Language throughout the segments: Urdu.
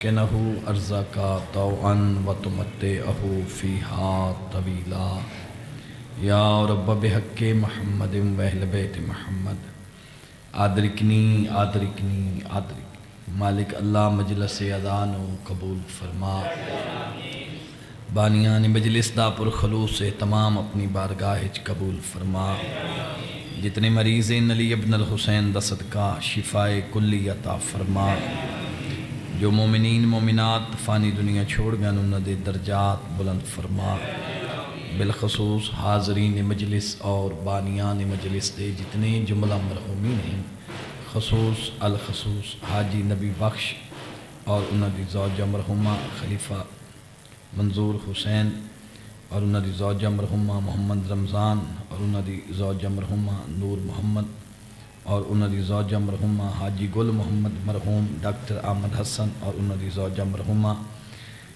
كنه أرزاك طوعا وتمتعه فيها طويلا يا رب بحق محمد وأهل بيت محمد آدرکنی آدرکنی آدرکنی مالک اللہ مجلس اذان و قبول فرما بانیان مجلس دا پر خلوص تمام اپنی بارگاہ قبول فرما جتنے مریض علی ابن الحسین دا صدقہ شفائے کلی عطا فرما جو مومنین مومنات فانی دنیا چھوڑ گئے انہوں دے درجات بلند فرما بالخصوص حاضرین مجلس اور بانیان مجلس دے جتنے جملہ مرحومین ہیں خصوص الخصوص حاجی نبی بخش اور انہوں دی زوجہ مرحومہ خلیفہ منظور حسین اور انہوں دی زوجہ مرحومہ محمد رمضان اور انہوں دی زوجہ مرحومہ نور محمد اور انہوں دی زوجہ مرحومہ حاجی گل محمد مرحوم ڈاکٹر احمد حسن اور انہوں دی زوجہ مرحومہ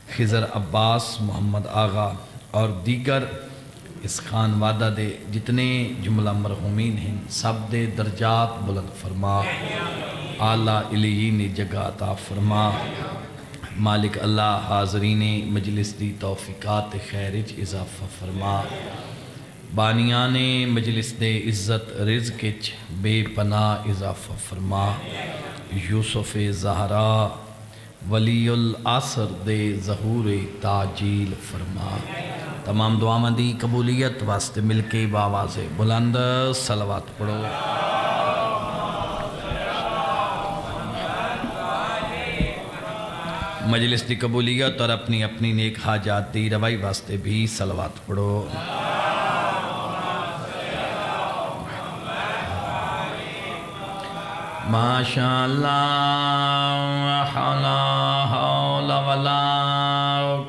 خضر عباس محمد آغا اور دیگر اس خانوادہ دے جتنے جملہ مرحومین ہیں سب دے درجات بلند فرما اعلیٰ علیین جگہ عطا فرما مالک اللہ حاضرین مجلس دی توفیقات خیرج اضافہ فرما بانیان مجلس دے عزت رزقچ بے پناہ اضافہ فرما یوسف زہرا ولی العصر دے ظہور تاجیل فرما تمام دعا دی قبولیت واسطے مل کے بآواز بلند صلوات پڑھو مجلس دی قبولیت اور اپنی اپنی نیک حاجات دی روائی واسطے بھی صلوات پڑھو ماشاءاللہ لا حول ولا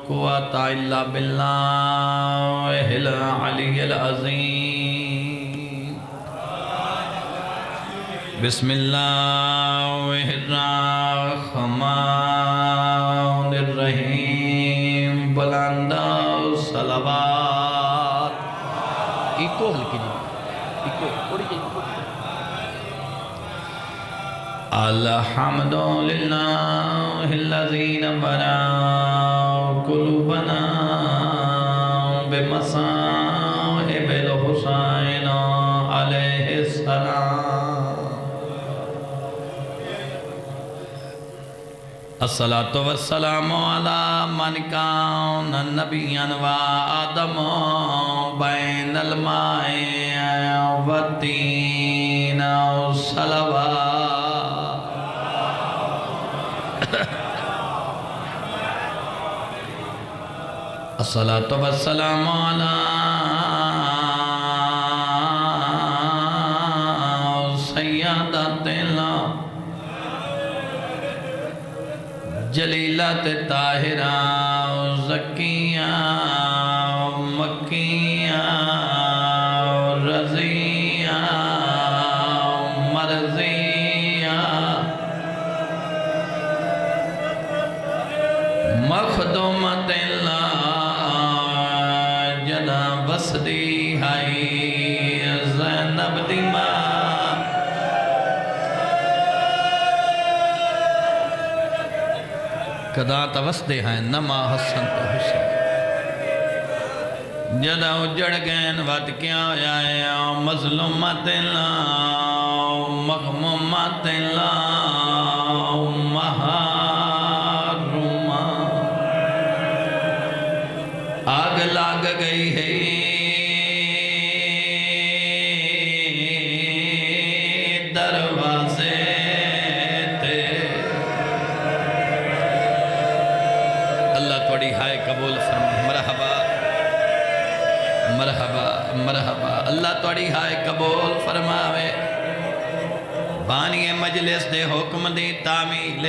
قوة الا باللہ العلی العظیم بسم اللہ الرحمن الرحیم بلند صلوات ایکو ہلکی جی ایکو تھوڑی جی الحمدللہ الذین برا قلوبنا بمصائب الحسین علیہ السلام الصلاة والسلام علی من کان نبیاً و آدم بین الماء والتین والصلوات الصلاة والسلام على سیداتنا جلیلات طاہرہ زکیہ مکیہ رضیہ مرضیہ مخدومت اللہ وسدی ہائی زینب دی ماں کدا توسدے ہیں نما حسن تو حسن جدا اجڑ گین وقت کیا جائے مظلومت اللہ مغمومت اللہ محرومہ آگ لاگ گئی ہے دروازے تے اللہ توڑی ہائے قبول فرما مرحبا مرحبا مرحبا اللہ توڑی ہائے قبول فرماوے بانی مجلس دے حکم دی تعمیل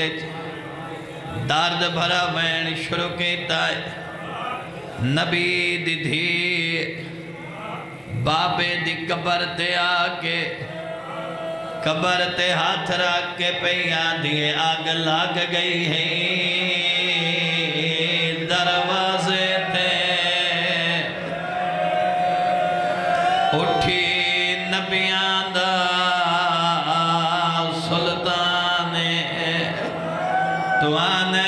دارد بھرا وین شروع کیتا ہے نبی دی دھی بابے دی قبر تے آکے قبر تے ہاتھ رکھ کے پیاں دیئے آگ لاگ گئی ہے دروازے تے اٹھی نبیاں دا سلطان تو آنے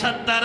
70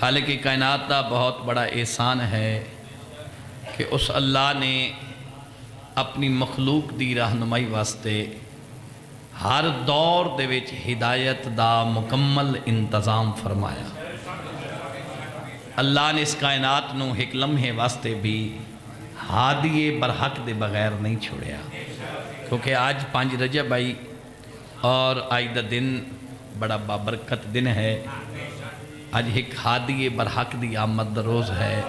خالق کائنات کا بہت بڑا احسان ہے کہ اس اللہ نے اپنی مخلوق دی رہنمائی واسطے ہر دور دے وچ ہدایت دا مکمل انتظام فرمایا۔ اللہ نے اس کائنات نو ایک لمحے واسطے بھی ہادی برحق دے بغیر نہیں چھوڑیا، کیونکہ آج 5 رجب آئی اور آج دا دن بڑا بابرکت دن ہے۔ آج ایک ہادی برحق دی آمد دا روز ہے،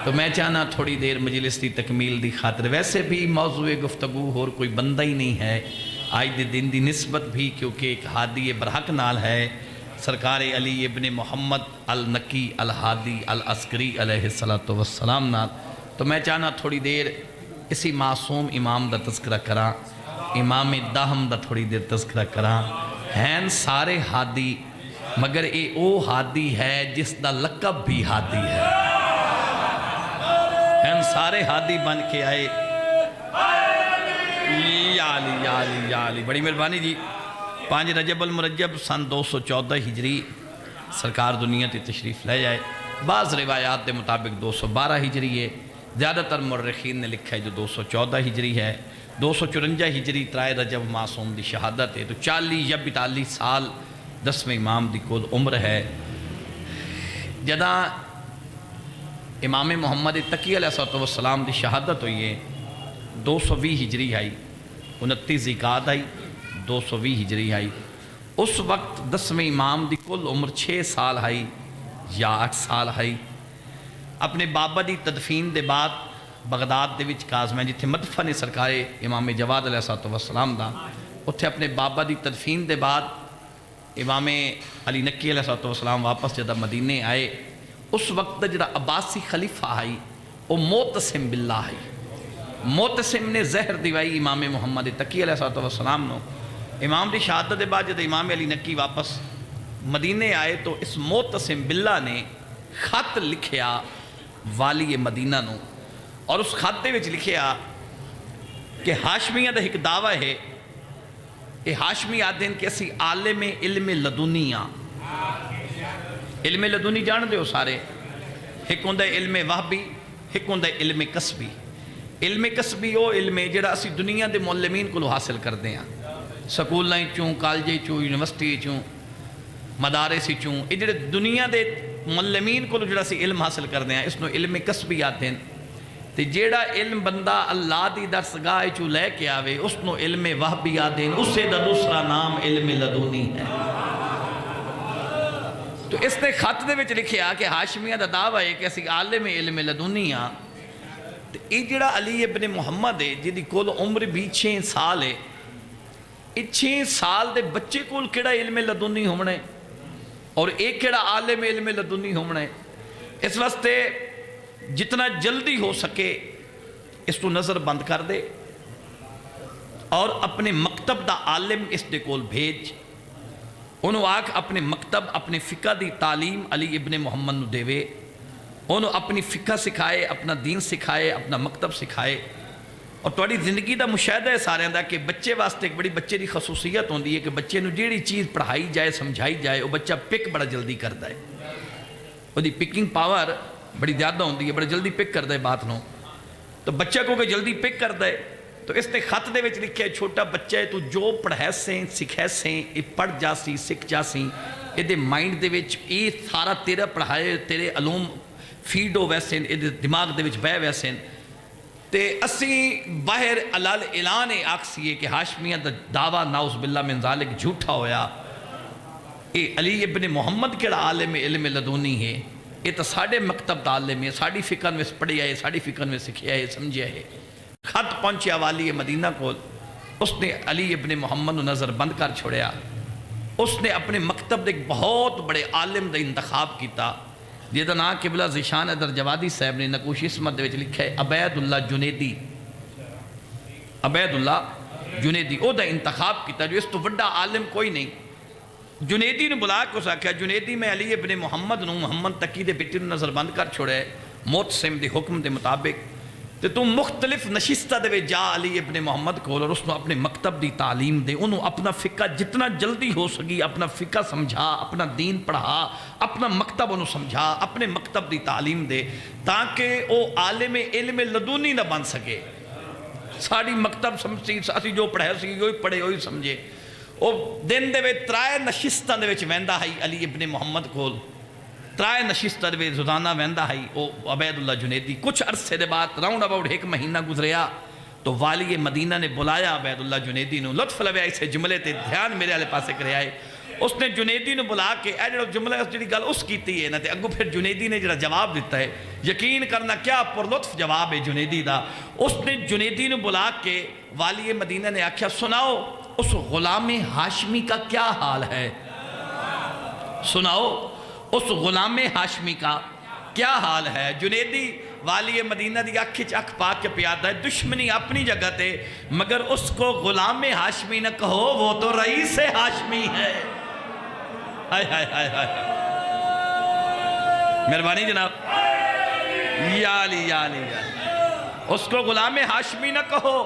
تو میں چاہنا تھوڑی دیر مجلس دی تکمیل دی خاطر، ویسے بھی موضوع گفتگو اور کوئی بندہ ہی نہیں ہے آج دے دن دی نسبت بھی، کیونکہ ایک ہادی برحق نال ہے سرکار علی ابن محمد النقی الہادی العسکری علیہ السلام نال۔ تو میں چاہنا تھوڑی دیر اسی معصوم امام دا تذکرہ کراں، امام دہم دا تھوڑی دیر تذکرہ کراں۔ ہیں سارے ہادی مگر اے او ہادی ہے جس دا لقب بھی ہادی ہے۔ ہیں سارے ہادی بن کے آئے۔ یا علی یا علی یا علی، بڑی مہربانی جی۔ 5 رجب المرجب سن 214 ہجری سرکار دنیا تے تشریف لے جائے۔ بعض روایات دے مطابق 212 ہجری ہے، زیادہ تر مرخین نے لکھا ہے جو 214 ہجری ہے۔ 254 ہجری 3 رجب معصوم دی شہادت ہے، تو 40 یا 42 سال 10ویں امام دی کل عمر ہے۔ جدہ امام محمد تقی علیہ السلام دی شہادت ہوئی ہے 220 ہجری آئی، 29 ذیقعدہ آئی، 220 ہجری آئی۔ اس وقت 10ویں امام دی کل عمر 6 سال آئی یا 8 سال آئی۔ اپنے بابا دی تدفین دے بعد بغداد دے وچ کاظم ہے جتھے مدفن سرکار امام جواد علیہ السلام دا، اتھے اپنے بابا دی تدفین دے بعد امام علی نقی علیہ السلام واپس جدہ مدینے آئے، اس وقت جدہ عباسی خلیفہ آئی وہ معتصم باللہ آئی۔ معتصم نے زہر دیوائی امام محمد تقی علیہ السلام نو۔ امام دی شہادت دے بعد جدہ امام علی نقی واپس مدینے آئے تو اس معتصم باللہ نے خط لکھیا والی مدینہ نو، اور اس خط دے وچ لکھیا کہ ہاشمیہ دا ایک دعویٰ ہے، کہ ہاشمی آدھیں کہ اسی عالم علم لدنی ہاں۔ علم لدنی جان دے ہو سارے، ایک ہوندہ علم وحبی، ایک ہوندہ علم قصبی۔ علم قصبی وہ علم ہے جڑا اسی دنیا دے معلمین کو حاصل کر دیں، سکولیں چوں، کالجیں چوں، یونیورسٹی چوں، مدارس چوں، یہ جڑے دنیا دے معلمین کو جڑا سی علم حاصل کر دیں اس نو علم قصبی آتے ہیں۔ تے جیڑا علم بندہ اللہ دی درسگاہ چو لے کے آوے اس نو علم وحبی آتے ہیں، اس سے دا دوسرا نام علم لدنی ہے۔ تو اس نے خط دے وچ لکھیا کہ ہاشمیہ دا دعویٰ ہے کہ اسی عالم علم لدنی ہاں۔ تو یہ جڑا علی ابن محمد ہے جدی کول عمر بھی 6 سال ہے، یہ 6 سال دے بچے کول کیڑا علم لدنی ہونے اور ایک کیڑا عالم علم لدنی ہونے؟ اس واسطے جتنا جلدی ہو سکے اس کو نظر بند کر دے اور اپنے مکتب دا عالم اس دے کول بھیج، انہوں آکھ اپنے مکتب اپنے فقہ دی تعلیم علی ابن محمد نو دے وے، انہوں اپنی فقہ سکھائے، اپنا دین سکھائے، اپنا مکتب سکھائے۔ اور توڑی زندگی دا مشاہدہ ہے سارے اندہ کہ بچے واسطے ایک بڑی بچے دی خصوصیت ہوندی ہے کہ بچے نو جیڑی چیز پڑھائی جائے سمجھائی جائے وہ بچہ پک بڑا جلدی کردا ہے، وہ دی پکنگ پاور بڑی زیادہ ہوندی ہے، بڑا جلدی پک کردا ہے بات نو۔ تو بچہ کو کہ جلدی پک کردا ہے، تو اس نے خط دے وچ لکھے چھوٹا بچہ ہے تو جو پڑھے سیں سکھے سیں یہ پڑھ جاسی سکھ جاسی، یہ دے مائنڈ دے وچ یہ سارا تیرا پڑھائے تیرے علوم فیڈ ہو ویسے یہ دماغ دے وچ بہ ویسے۔ تے اسی باہر علال اعلان آکسیے کہ ہاشمیہ دا دعویٰ نعوذ باللہ من ذالک جھوٹا ہویا، اے علی ابن محمد کیڑا عالم علم لدنی ہے، یہ تو ساڑھے مکتب دا عالم ہے، ساڑھی فکر میں پڑھیا ہے، ساڑھی فکر میں سکھیا ہے، سمجھیا ہے۔ خط پہنچیا والی مدینہ کو، اس نے علی ابن محمد نو نظر بند کر چھوڑیا، اس نے اپنے مکتب دے ایک بہت بڑے عالم دا انتخاب کیتا، جیدہ نا قبلہ ذیشان ادر جوادی صاحب نے نقوش اسمت دے وچ لکھا ہے عبید اللہ جنیدی، عبید اللہ جنیدی او دا انتخاب کیتا جو اس تو بڑا عالم کوئی نہیں۔ جنیدی نے بلا کو ساکھا جنیدی میں علی ابن محمد نو محمد تقی دے بیٹی نو نظر بند کر چھوڑے، معتصم دے حکم دے مطابق تے تو مختلف نشستہ دے جا علی ابن محمد کو اور اس نے اپنے مکتب دی تعلیم دے، انہوں اپنا فقہ جتنا جلدی ہو سکی اپنا فقہ سمجھا، اپنا دین پڑھا، اپنا مکتب انہوں سمجھا، اپنے مکتب دی تعلیم دے تاکہ وہ عالم علم لدنی نہ بن سکے۔ ساڑی مکتب سمجھی اسی جو پڑھے سی وہی پڑھے وہی سمجھے۔ وہ دن دے ترائے نشستہ دے ویندا ہے علی ابن محمد کو، ترائے نشستہ دے روزانہ ویندا ہے وہ عبید اللہ جنیدی۔ کچھ عرصے دے بعد راؤنڈ اباؤٹ ایک مہینہ گزریا تو والی مدینہ نے بلایا عبید اللہ جنیدی نو، لطف لویا اسے جملے تے دھیان میرے والے پاسے کرے آئے۔ اس نے جنیدی نو بلا کے اے جڑا جملہ جڑی گل اس کیتی ہے نا تے اگوں پھر جنیدی نے جڑا جواب دیتا ہے، یقین کرنا کیا پر لطف جواب ہے جنیدی دا۔ اس نے جنیدی نو بلا کے والی مدینہ نے آکھیا سناؤ اس غلام ہاشمی کا کیا حال ہے، سناؤ اس غلام ہاشمی کا کیا حال ہے۔ جنیدی والی مدینہ دی اکھ وچ اکھ پا کے پیادہ ہے، دشمنی اپنی جگہ تے مگر اس کو غلام ہاشمی نہ کہو، وہ تو رئیس ہاشمی ہے۔ ہائے ہائے ہائے ہائے، مہربانی جناب، یا علی یا علی یا علی، اس کو غلام ہاشمی نہ کہو،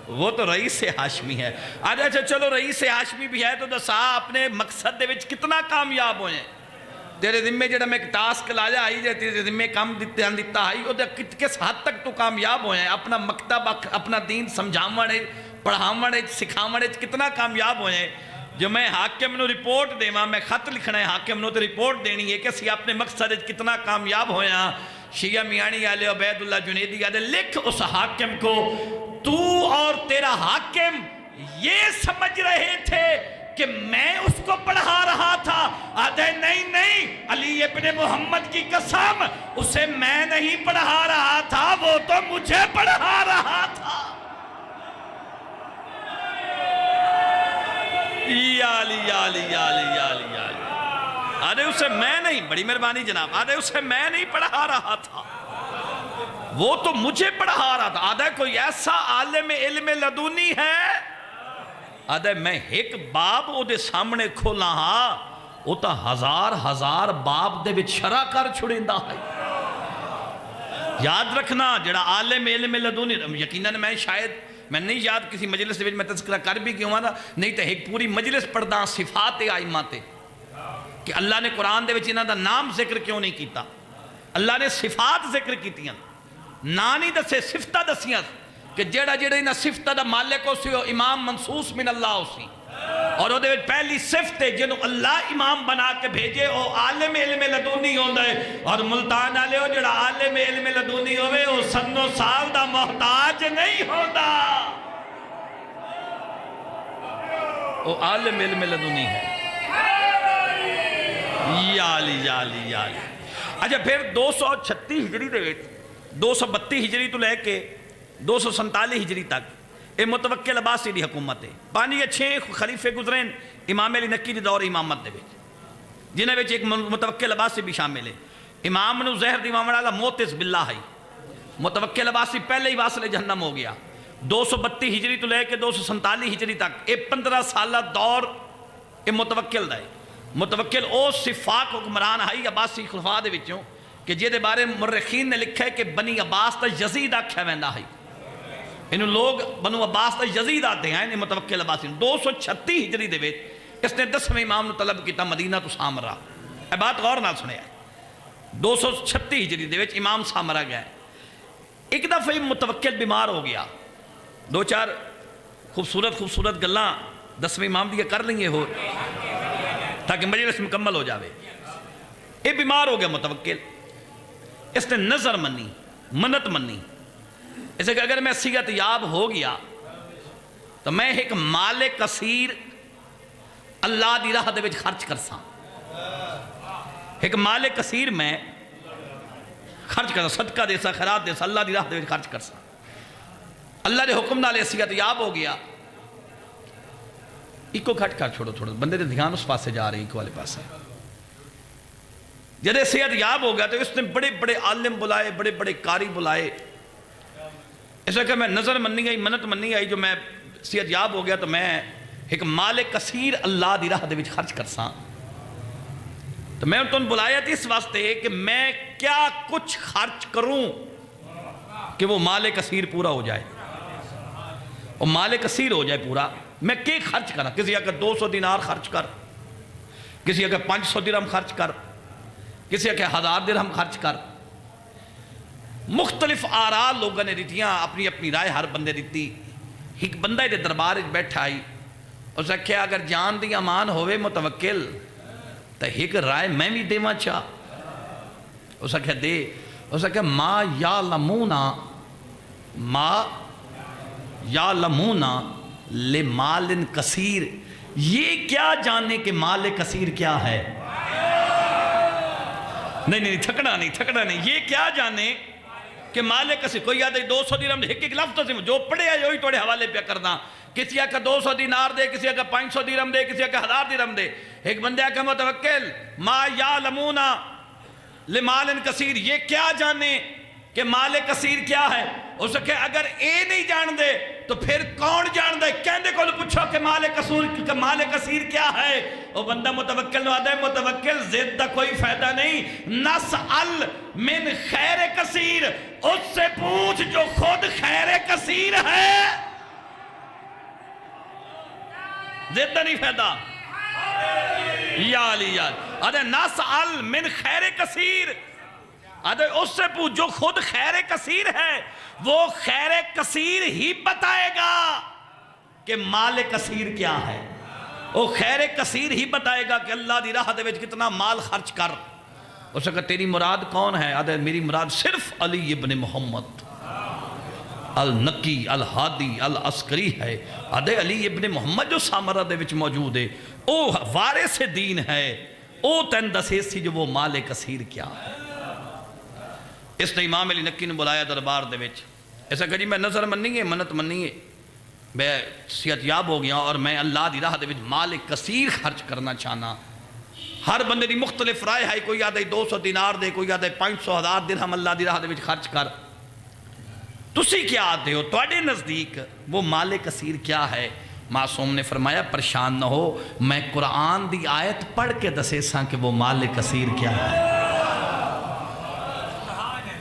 وہ تو رئیس ہاشمی ہے۔ اچھا چلو رئیس ہاشمی بھی ہے تو دسا اپنے مقصد دے وچ کتنا کامیاب ہوئے ہیں؟ تیرے ذمہ جڑا میں ایک ٹاسک لایا آئی جائے تیرے ذمہ کام دیتا آئی وہ کس حد تک تو کامیاب ہوئے ہیں؟ اپنا مکتب اپنا دین سمجھاونے پڑھاونے سکھاونے کتنا کامیاب ہوئے ہیں؟ جو میں حاکم نو رپورٹ دے میں خط لکھنا ہے حاکم نو تو رپورٹ دینی ہے کہ اسی اپنے مقصد کتنا کامیاب ہوئے ہیں۔ شیعہ میانی آلے عبید اللہ جنیدی آلے لکھ اس حاکم کو، تو اور تیرا حاکم یہ سمجھ رہے تھے کہ میں اس کو پڑھا رہا تھا۔ آدھے نہیں علی ابن محمد کی قسم اسے میں نہیں پڑھا رہا تھا، وہ تو مجھے پڑھا رہا تھا۔ یا علی یا علی یا علی یا علی یا علی، آدھے اسے میں نہیں، بڑی مہربانی جناب، آدھے اسے میں نہیں پڑھا رہا تھا، وہ تو مجھے پڑھا رہا تھا۔ آدھے کوئی ایسا عالم علم لدنی ہے؟ آدھے میں ایک باب او دے سامنے کھولا ہاں او تا ہزار باب دے وچ شرح کر چھڑیندہ ہے۔ یاد رکھنا جڑا عالم علم لدنی، یقیناً میں شاید میں نہیں یاد کسی مجلس میں تذکرہ کر بھی کیوں آنا نہیں تو ایک پوری مجلس پڑھدا صفات آئمہ تے کہ اللہ نے قرآن دے وچ انہاں دا نام ذکر کیوں نہیں کیتا، اللہ نے صفات ذکر کیتیاں، نا نہیں دسے صفتہ دسیاں کہ جڑا انہاں صفتہ دا مالک ہو سی امام منصوص من اللہ ہو سی، اور وہ دے پہلی صفت ہے جنہوں اللہ امام بنا کے بھیجے وہ عالم علم لدنی ہوندہ ہے، اور ملتان آلے ہو جڑا عالم علم لدنی ہوئے وہ سن و سال دا محتاج نہیں ہوندہ، وہ عالم علم لدنی ہے۔ یا علی یا علی یا علی۔ اچھا پھر 236 ہجری دے ویٹ 232 ہجری تو لے کے 247 ہجری تک اے متوکل عباسی دی حکومت ہے۔ پانی 6 خلیفے گزرین امام علی نکی دی دور امامت دے وچ، جنہاں وچ ایک متوکل عباسی بھی شامل ہے۔ امام نو زہر دی امام والا موتز باللہ ہے، متوکل عباسی پہلے ہی واصل جہنم ہو گیا۔ 232 ہجری تو لے کے 247 ہجری تک اے 15 سالہ دور اے متوکل دا ہے۔ متوکل او صفاق حکمران ہے عباسی خلفاء دے وچوں کہ جے دے بارے مرخین نے لکھا ہے کہ بنی عباس تا یزید آکھیا ویندا ہے، انہوں لوگ بنو عباس تا یزید آتے ہیں انہیں متوکل عباسی۔ 236 ہجری دے ویٹ اس نے 10ویں امام نے طلب کیتا مدینہ تو سامرہ، اے بات غور نہ سنے ہے۔ 236 ہجری دے ویٹ امام سامرہ گئے، ایک دفعہ متوکل بیمار ہو گیا، 2-4 خوبصورت گلاں 10ویں امام دیا کر لیں گے ہو تاکہ مجلس مکمل ہو جاوے۔ یہ بیمار ہو گیا متوکل، اس نے نظر منی منت منی، اسے کہ اگر میں صحت یاب ہو گیا تو میں ایک مال کثیر اللہ دی راہ دے وچ خرچ کرساں، ایک مال کثیر میں خرچ کرساں، صدقہ دیسا خیرات دیسا اللہ دی راہ دے وچ خرچ کرساں۔ اللہ دے حکم نالے صحت یاب ہو گیا، ایک گھٹ کر چھوڑو تھوڑا بندے دے دھیان اس پاسے جا رہے ہیں ایک والے پاسے۔ جدے صحت یاب ہو گیا تو اس نے بڑے بڑے عالم بلائے، بڑے بڑے قاری بلائے، ایسا کہ میں نظر مننی آئی منت مننی آئی جو میں صحت یاب ہو گیا تو میں ایک مال کثیر اللہ دی راہ دے وچ خرچ کرساں۔ تو میں انہوں نے بلایا تھی اس واسطے کہ میں کیا کچھ خرچ کروں کہ وہ مال کثیر پورا ہو جائے، اور مال کثیر ہو جائے پورا، میں کیا خرچ کرا؟ کسی اگر 200 دینار خرچ کر، کسی اگر 500 درہم خرچ کر، کسی اگر 1000 درہم خرچ کر، مختلف آراء لوگوں نے دیتیاں، اپنی اپنی رائے ہر بندے دیتی۔ ایک بندہ دے دربار بیٹھا آئی، اس نے کہا اگر جان دی امان ہوئے متوکل تو ایک رائے میں بھی دے چاہ۔ اس نے کہا دے، اس نے کہا ما یعلمونا لمال کثیر، یہ کیا جانے کہ مال کثیر کیا ہے؟ نہیں تھکنا نہیں، یہ کیا جانے کہ مال کثیر؟ کوئی یاد ہے 200 درہم ایک لفظ سے جو پڑھے آئے وہی توڑے حوالے پہ کرنا، کسی کا 200 دینار دے، کسی کا 500 درہم دے، کسی کا 1000 درہم دے۔ ایک بندے کا متوکل ما یعلمون لمال کثیر، یہ کیا جانے کہ مال کثیر کیا ہے؟ اس نے کہا اگر اے نہیں جان دے تو پھر کون جان دے؟ کہندے کو پوچھو کہ مال کثیر کیا ہے؟ وہ بندہ متوکل نو آدھے متوکل زد دا کوئی فائدہ نہیں، نسأل من خیر کثیر، اس سے پوچھ جو خود خیر کثیر ہے، زد دا نہیں فائدہ۔ یا علی یا آدھے نسأل من خیر کثیر، آدھے اس سے پوچھ جو خود خیر کثیر ہے، وہ خیر کثیر ہی بتائے گا کہ مال کثیر کیا ہے، وہ خیر کثیر ہی بتائے گا کہ اللہ دی راہ دے وچ کتنا مال خرچ کر۔ اس نے کہا تیری مراد کون ہے؟ آدھے میری مراد صرف علی ابن محمد النقی الہادی العسکری ہے۔ آدھے علی ابن محمد جو سامرہ دے وچ موجود ہے او وارث دین ہے، او تین دسے سی جو وہ مال کثیر کیا ہے۔ اس نے امام علی نقی نے بلایا دربار دے وچ، ایسا کہ جی میں نظر مننی ہے، منت مننی ہے، میں صحت یاب ہو گیا اور میں اللہ دی راہ دے وچ مال کثیر خرچ کرنا چاہنا۔ ہر بندے دی مختلف رائے ہے، کوئی آدھے 200 دینار دے، کوئی آدھے 500 درہم اللہ دی راہ دے وچ خرچ کر۔ تسی کیا آتے ہو؟ تواڈے نزدیک وہ مال کثیر کیا ہے؟ معصوم نے فرمایا پریشان نہ ہو، میں قرآن دی آیت پڑھ کے دسے ساں کہ وہ مال کثیر کیا ہے۔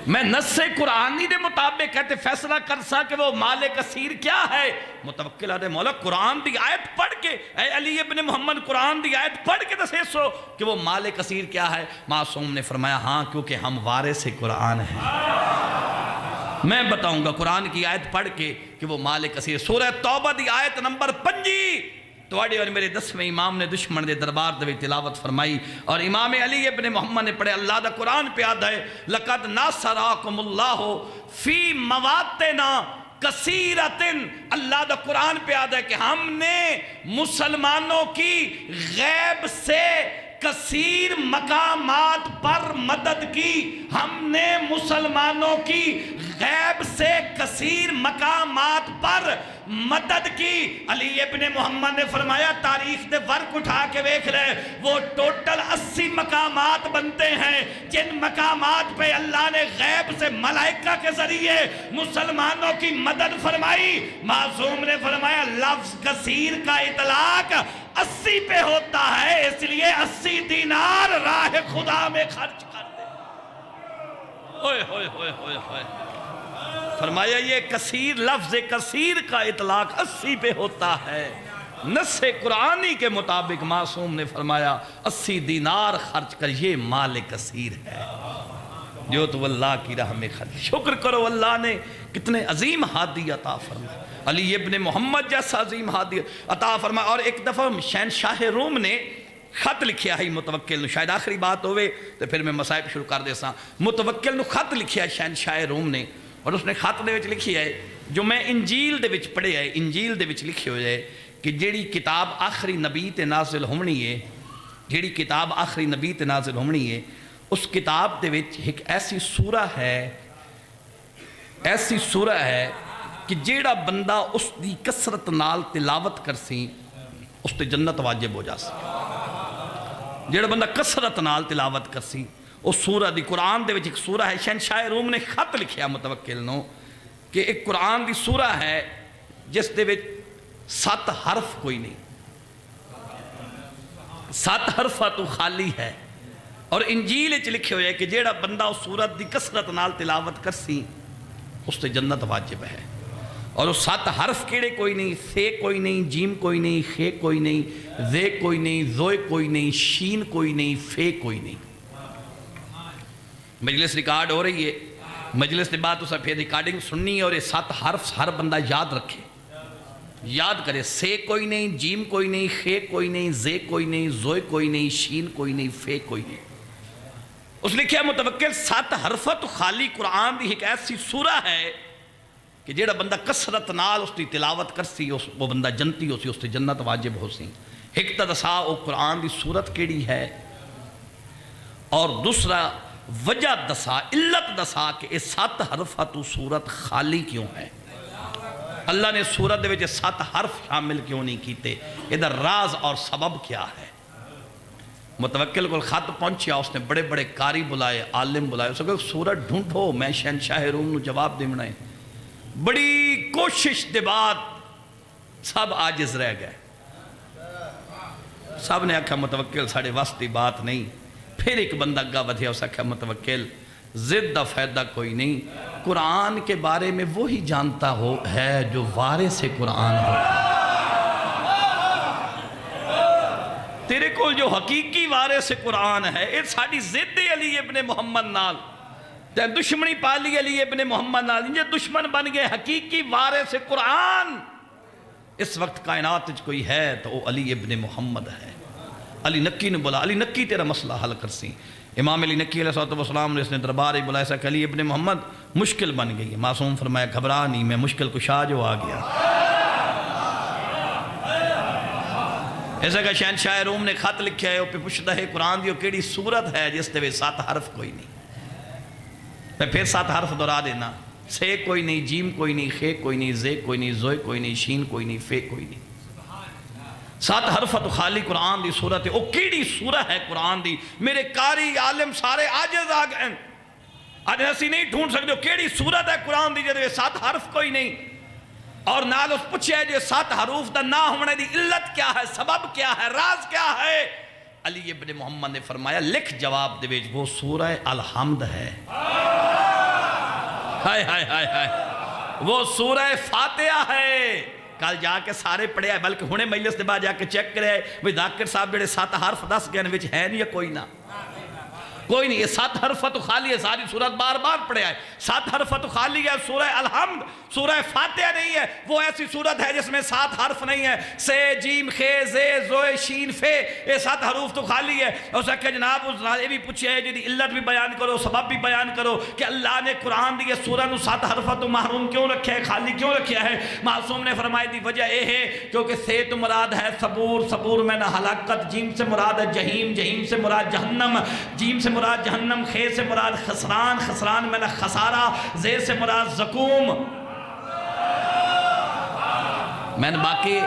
میں نص قرآنی دے مطابق کہتے فیصلہ کر سا کہ وہ مال کثیر کیا ہے۔ متوکل آدھے مولا قرآن دی آیت پڑھ کے، اے علی ابن محمد قرآن دی آیت پڑھ کے دسے سو کہ وہ مال کثیر کیا ہے؟ معصوم نے فرمایا ہاں، کیونکہ ہم وارث قرآن ہیں، میں بتاؤں گا قرآن کی آیت پڑھ کے کہ وہ مال کثیر۔ سورہ توبہ دی آیت نمبر 5 تواڈے اور میرے 10ویں امام نے دشمن دے دربار دے تلاوت فرمائی، اور امام علی ابن محمد نے پڑھے۔ اللہ دا قرآن پہ آدھا ہے لَقَدْ نَاصَرَاكُمُ اللَّهُ فِي مَوَاطِنَ کثیرۃ، اللہ دا قرآن پہ آدھا ہے کہ ہم نے مسلمانوں کی غیب سے کثیر مقامات پر مدد کی، ہم نے مسلمانوں کی غیب سے کثیر مقامات پر مدد کی۔ علی ابن محمد نے فرمایا تاریخ دے ورق اٹھا کے دیکھ لے، وہ ٹوٹل 80 مقامات بنتے ہیں جن مقامات پہ اللہ نے غیب سے ملائکہ کے ذریعے مسلمانوں کی مدد فرمائی۔ معصوم نے فرمایا لفظ کثیر کا اطلاق 80 پہ ہوتا ہے، اس لیے 80 دینار راہ خدا میں خرچ کر دے۔ ہوئے ہوئے ہوئے ہوئے ہوئے، فرمایا یہ کثیر، لفظ کثیر کا اطلاق 80 پہ ہوتا ہے۔ نص قرآنی کے مطابق معصوم نے فرمایا 80 دینار خرچ کر، یہ مال کثیر ہے جو تو اللہ کی راہ میں خرچ۔ شکر کرو اللہ نے کتنے عظیم ہادی عطا فرمایا، علی ابن محمد جیسا عظیم ہادی عطا فرمایا۔ اور ایک دفعہ شہنشاہ روم نے خط لکھیا ہے متوکل نو، شاید آخری بات ہوئے تو پھر میں مسائب شروع کر دے سا۔ متوکل نو خط لکھیا ہے شہنشاہ روم نے، اور اس نے خط دے وچ لکھی ہے جو میں انجیل دے وچ پڑھے ہے، انجیل دے وچ لکھی ہوئے ہے کہ جیڑی کتاب آخری نبی تے نازل ہونی ہے، جیڑی کتاب آخری نبی تے نازل ہونی ہے، اس کتاب دے وچ ایک ایسی سورہ ہے کہ جیڑا بندہ اس دی کثرت نال تلاوت کرسی اس تے جنت واجب ہو جا سی۔ جیڑا بندہ کثرت نال تلاوت کرسی اس سورہ دی، قرآن دے وچ ایک سورہ ہے، شہنشاہ روم نے خط لکھیا متوکل نو کہ ایک قرآن دی سورہ ہے جس دے وچ 7 حرف کوئی نہیں، 7 حرفہ تو خالی ہے، اور انجیل وچ لکھے ہوئے کہ جیڑا بندہ اس سورت دی کثرت نال تلاوت کرسی اس تے جنت واجب ہے۔ اور وہ 7 حرف کیڑے کوئی نہیں، سے کوئی نہیں، جیم کوئی نہیں، خے کوئی نہیں، زے کوئی نہیں، زوئے کوئی نہیں، شین کوئی نہیں، فے کوئی نہیں۔ مجلس ریکارڈ ہو رہی ہے، مجلس کے بعد اسے پھر ریکارڈنگ سننی ہے، اور یہ 7 حرف ہر بندہ یاد رکھے، یاد کرے۔ سے کوئی نہیں، جیم کوئی نہیں، خے کوئی نہیں، زے کوئی نہیں، زوئے کوئی نہیں، شین کوئی نہیں، فے کوئی نہیں۔ اس لکھیا متوکل 7 حرفت خالی قرآن دی ایک ایسی سورہ ہے کہ جیڑا بندہ کسرت نال اس دی تلاوت کرسی وہ بندہ جنتی ہو سی، اس دی جنت واجب ہو سی۔ ایک تا دسا وہ قرآن دی صورت کیڑی ہے، اور دوسرا وجہ دسا، علت دسا کہ یہ 7 حرفہ تو صورت خالی کیوں ہے، اللہ نے صورت دے وچ 7 حرف شامل کیوں نہیں کیتے، ادھر راز اور سبب کیا ہے۔ متوکل کو خط پہنچیا، اس نے بڑے بڑے قاری بلائے، عالم بلائے، اس نے کہا صورت ڈھونڈو، میں شہنشاہ روم نو جواب دینا ہے۔ بڑی کوشش دے بعد سب عاجز رہ گئے، سب نے آکھا متوکل ساڑھے واسطی بات نہیں۔ پھر ایک بندہ گا بدھیا، اس نے کہا متوکل زد دا فائدہ کوئی نہیں، قرآن کے بارے میں وہی جانتا ہے جو وارث قرآن ہو۔ تیرے کو جو حقیقی وارث قرآن ہے، یہ ساڑھی زد علی ابن محمد نال، تے دشمنی پالی علی ابن محمد نال، یہ دشمن بن گئے۔ حقیقی وارث قرآن اس وقت کائنات کوئی ہے تو وہ علی ابن محمد ہے۔ علی نکی نے بولا، علی نکی تیرا مسئلہ حل کرسی۔ امام علی نکی علیہ السلام نے اس نے دربار ہی بلایا کہ علی ابن محمد مشکل بن گئی ہے۔ معصوم فرمایا گھبرا نہیں، میں مشکل کشا جو آ گیا۔ ایسا کہ شہنشاہ روم نے خط لکھا ہے، وہ پہ پوچھتا ہے قرآن دیو کیڑی صورت ہے جس دے 7 حرف کوئی نہیں۔ میں پھر 7 حرف دورا دینا، سے کوئی نہیں، جیم کوئی نہیں، خے کوئی نہیں، زے کوئی نہیں، زوئے کوئی نہیں، شین کوئی نہیں، فے کوئی نہیں۔ 7 حرف تو خالی قرآن دی صورت ہے۔ وہ کیڑی سورہ ہے قرآن دی؟ میرے قاری عالم سارے عاجز آ گئے، آج ایسی نہیں ڈھونڈ سکتے ہو کیڑی سورت ہے قرآن دی جدے 7 حرف کوئی نہیں۔ اور نال اس پوچھے جو 7 حروف دا نہ ہونے دی علت کیا ہے، سبب کیا ہے، راز کیا ہے؟ علی ابن محمد نے فرمایا لکھ جواب دے وہ سورہ الحمد ہے۔ ہائے ہائے ہائے ہائے، وہ سورہ فاتحہ ہے۔ کل جا کے سارے پڑھے آئے، بلکہ ہونے مجلس دے بعد جا کے چیک کرے آئے بھئی ذاکر صاحب جڑے 7 حرف 10 گئے وچ ہے نہیں یا کوئی نہ، کوئی نہیں۔ یہ 7 حرف تو خالی ہے، ساری سورت بار بار پڑھے آئے۔ 7 حرف تو خالی ہے، سورہ الحمد، سورہ فاتحہ نہیں ہے۔ وہ ایسی سورت ہے جس میں 7 حرف نہیں ہے، سے جیم خے زے زوئے شین فے، یہ 7 حروف تو خالی ہے۔ اسے کہ جناب یہ بھی پوچھے ہے جی علت بھی بیان کرو، سبب بھی بیان کرو کہ اللہ نے قرآن دی یہ سورہ نو 7 حرف تو محروم کیوں رکھا ہے، خالی کیوں رکھا ہے؟ معصوم نے فرمائی دی وجہ یہ ہے کیونکہ سے تو مراد ہے صبور، صبور میں نہ ہلاکت، جیم سے مراد ہے جہیم، جہیم سے مراد جہنم، جیم سے مراد جہنم، خے سے مراد خسران، خسران میں نہ خسارہ، زے سے مراد زکوم۔ میں نے باقی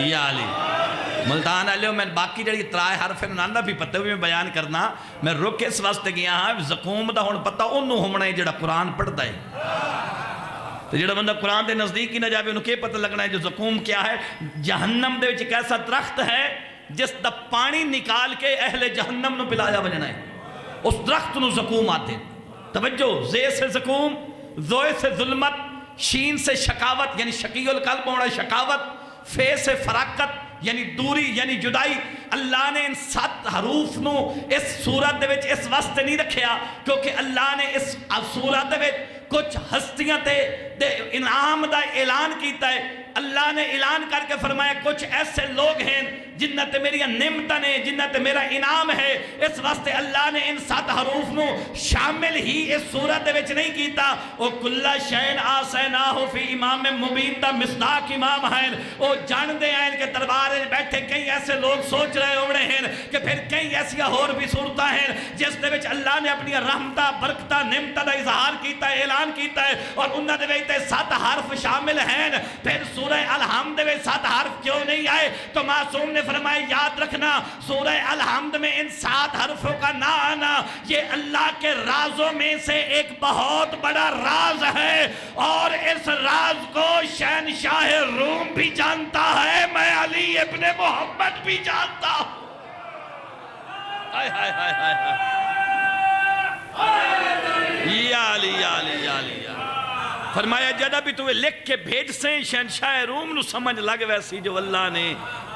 یا علی ملتان علیہ میں نے باقی جڑی 3 حرف ہے ناندہ بھی پتہ ہوئی میں بیان کرنا، میں رک اس واسطے گیا ہاں زکوم دا ہون پتہ انہوں ہومنا ہے جڑا قرآن پڑھتا ہے۔ تو جڑا بندہ قرآن دے نزدیک ہی نہ جاوے انہوں کے پتہ لگنا ہے جو زکوم کیا ہے۔ جہنم دے وچ ایک ایسا درخت ہے جس دا پانی نکال کے اہل جہنم نو پلایا بجنا ہے، اس درخت نو زکوم آتے ہیں۔ توجہ، زے سے زکوم، زوئے سے ظلمت، شین سے شکاوت یعنی شقی القلب ہونا شکاوت، فے سے فراقت یعنی دوری یعنی جدائی۔ اللہ نے ان 7 حروف نو اس صورت دے وچ اس واسطے نہیں رکھیا کیونکہ اللہ نے اس صورت دے وچ کچھ ہستیاں تے انعام دا اعلان کیتا ہے۔ اللہ نے اعلان کر کے فرمایا کچھ ایسے لوگ ہیں جنہ تے میری نعمتاں نے، جنہ تے میرا انعام ہے۔ اس واسطے اللہ نے ان 7 حروف نو شامل ہی اس صورت دے وچ نہیں کیتا۔ او کل شین آسیناہ فی امام مبین دا مصداق امام ہیں، او جان دے ہیں کہ دربار میں بیٹھے کئی ایسے لوگ سوچ رہے ہونے ہیں کہ پھر کئی ایسی اور بھی صورتاں ہیں جس دے وچ اللہ نے اپنی رحمتہ برکتہ نعمتہ دا اظہار کیتا ہے، اعلان کیتا ہے، اور انہاں دے وچ 7 حرف شامل ہیں۔ پھر سورہ الحمد میں 7 حرف کیوں نہیں آئے؟ تو معصوم نے فرمایا یاد رکھنا سورہ الحمد میں ان 7 حرفوں کا نہ آنا یہ اللہ کے رازوں میں سے ایک بہت بڑا راز ہے، اور اس راز کو شہنشاہ روم بھی جانتا ہے، میں علی ابن محمد بھی جانتا ہوں۔ یا علی یا علی یا علی یا فرمایا جدہ بھی تو لکھ کے بھیج سے شہنشاہ روم نو سمجھ لگ ویسی جو اللہ نے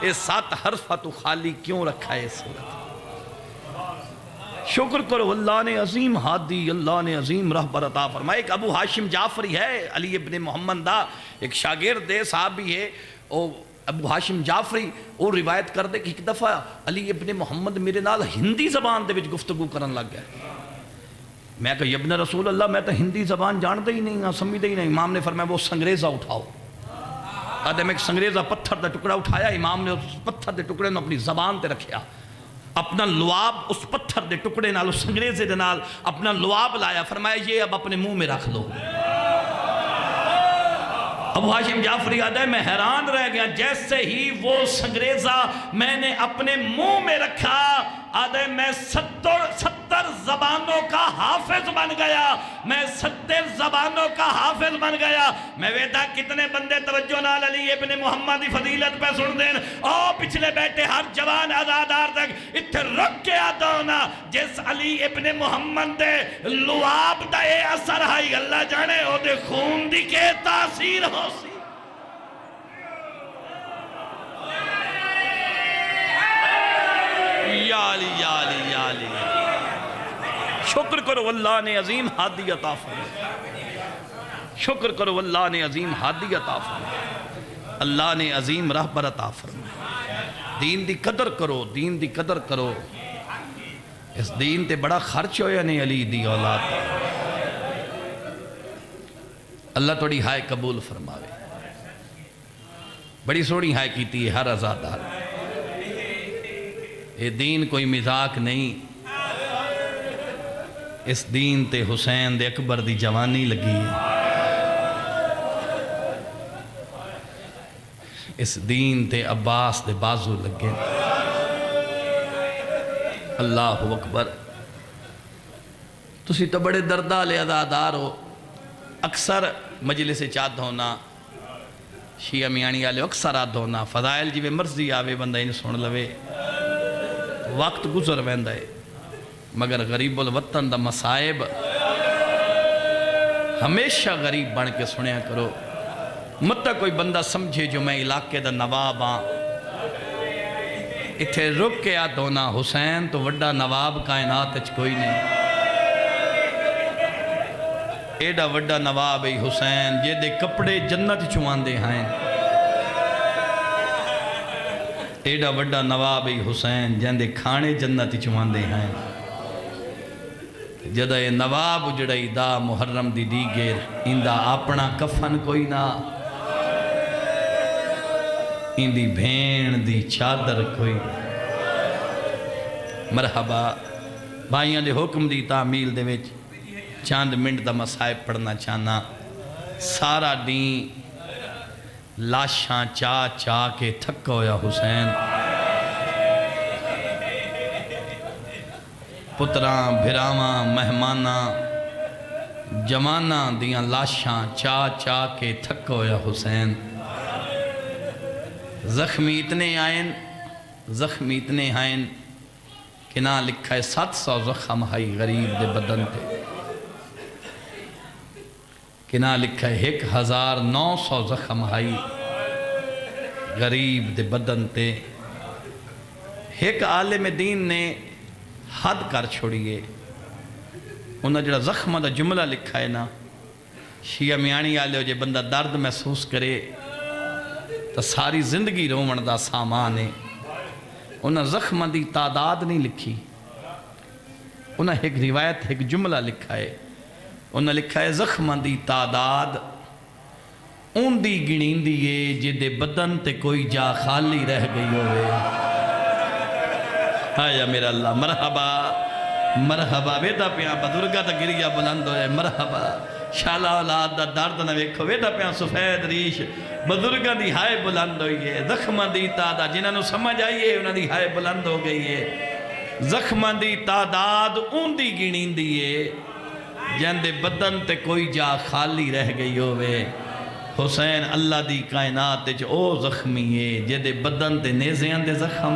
اس 7 حرفہ تو خالی کیوں رکھا ہے صورت. شکر کرو اللہ نے عظیم ہادی، اللہ نے عظیم رہبر عطا فرمایا. ایک ابو ہاشم جعفری ہے علی ابن محمد دا ایک شاگرد ہے صحابی ہے، ابو ہاشم جعفری وہ روایت کر دے کہ ایک دفعہ علی ابن محمد میرے نال ہندی زبان دے وچ گفتگو کرن لگ گیا. میں کہا ابن رسول اللہ میں تو ہندی زبان جانتا ہی نہیں ہاں، سمجھتا ہی نہیں. امام نے فرمایا وہ سنگریزہ اٹھاؤ. آدھے میں ایک سنگریزہ پتھر دا ٹکڑا اٹھایا، امام نے اس پتھر دے ٹکڑے نے اپنی زبان تے رکھیا، اپنا لعاب اس پتھر دے ٹکڑے نال اس سنگریزے دے نال اپنا لعاب لایا، فرمایا یہ اب اپنے منہ میں رکھ لو. ابو ہاشم جعفری آدھا ہے میں حیران رہ گیا، جیسے ہی وہ سنگریزہ میں نے اپنے منہ میں رکھا، آدھا ہے میں 70 زبانوں کا حافظ بن گیا، میں 70 زبانوں کا حافظ بن گیا. میں ویدہ کتنے بندے توجہ نال علی ابن محمد دی فضیلت پہ سن دین، اور پچھلے بیٹھے ہر جوان آزادار تک اتھے رکھ کے آتا ہونا جس علی ابن محمد دے لعاب دا اے اثر ہائی اللہ جانے او دے خون دی کے تاثیر ہو سی. یا علی یا علی یا علی. شکر کرو اللہ نے عظیم ہادی عطا فرمایا، شکر کرو اللہ نے عظیم ہادی عطا فرمایا، اللہ نے عظیم رہبر عطا فرمایا. دین دی قدر کرو، دین دی قدر کرو. اس دین تے بڑا خرچ ہویا نے علی دی اولاد. اللہ توڑی ہائے قبول فرماوے. بڑی سوڑی ہائے کیتی ہے ہر ازادار. یہ دین کوئی مذاق نہیں. اس دین تے حسین دے اکبر دی جوانی لگی ہے. اس دین تے عباس دے بازو لگے. اللہ اکبر. تسی تو بڑے دردہ لے عزادار ہو. اکثر مجلس چاہت ہونا شیعہ میانی آلے اکثر آدھ ہونا فضائل جی مرضی آوے بندہ انہیں سن لوے وقت گزر ویندہ ہے. مگر غریب الوطن دا مسائب ہمیشہ غریب بن کے سنیا کرو. مطلب کوئی بندہ سمجھے جو میں علاقے دا نواب ہاں اتھے رک کے آدھ ہونا حسین تو وڈا نواب کائنات اچھ کوئی نہیں. ایڈا وڈا نواب ای حسین جے دے کپڑے جنت چوان دے ہیں. ایڈا وڈا نواب ای حسین جن دے کھانے جنت چوان دے ہیں. جدہ اے نواب جڑائی دا محرم دی دیگر اندہ اپنا کفن کوئی نہ، اندی بھین دی چادر کوئی. مرحبا بھائیاں دے حکم دی تعمیل دے وچ چاند منٹ دا مسائب پڑھنا چاہنا. سارا دین لاشاں چاہ کے تھکا ہویا حسین. پتراں بھراواں مہماناں جواناں دیاں لاشاں چاہ کے تھکا ہویا حسین. زخمی اتنے آئین کہ نہ لکھا ہے 700 زخم ہائی غریب دے بدن تے. کہ نہ لکھا ہے 1900 زخم ہائی غریب دے بدن تے. ایک عالم دین نے حد کر چھوڑیے. انہاں جڑا زخمہ دا جملہ لکھا ہے نا شیعہ میانی آلے ہو جے بندہ درد محسوس کرے تو ساری زندگی رومن دا سامان ہے. انہاں زخمہ دی تعداد نہیں لکھی. انہاں ایک روایت ایک جملہ لکھا ہے. انہاں لکھا ہے زخمہ دی تعداد ان دی گنین دیئے جدے بدن تے کوئی جا خالی رہ گئی ہوئے. آیا میرا اللہ مرحبا مرحبا. ویدہ پیاں بزرگا تا گریا بلند ہوئے. مرحبا شالہ اولاد دا درد نہ ویکھو. ویدہ پیاں سفید ریش بزرگا دی ہائے بلند ہوئی ہے. زخمہ دی تعداد جنہاں نو سمجھ آئیے انہاں دی ہائے بلند ہو گئی ہے. زخمہ دی تعداد ان دی گنین دیئے جن دے بدن تے کوئی جا خالی رہ گئی ہوئے. حسین اللہ دی کائنات او زخمی ہے جے دے بدن تے نیزیاں دے زخم.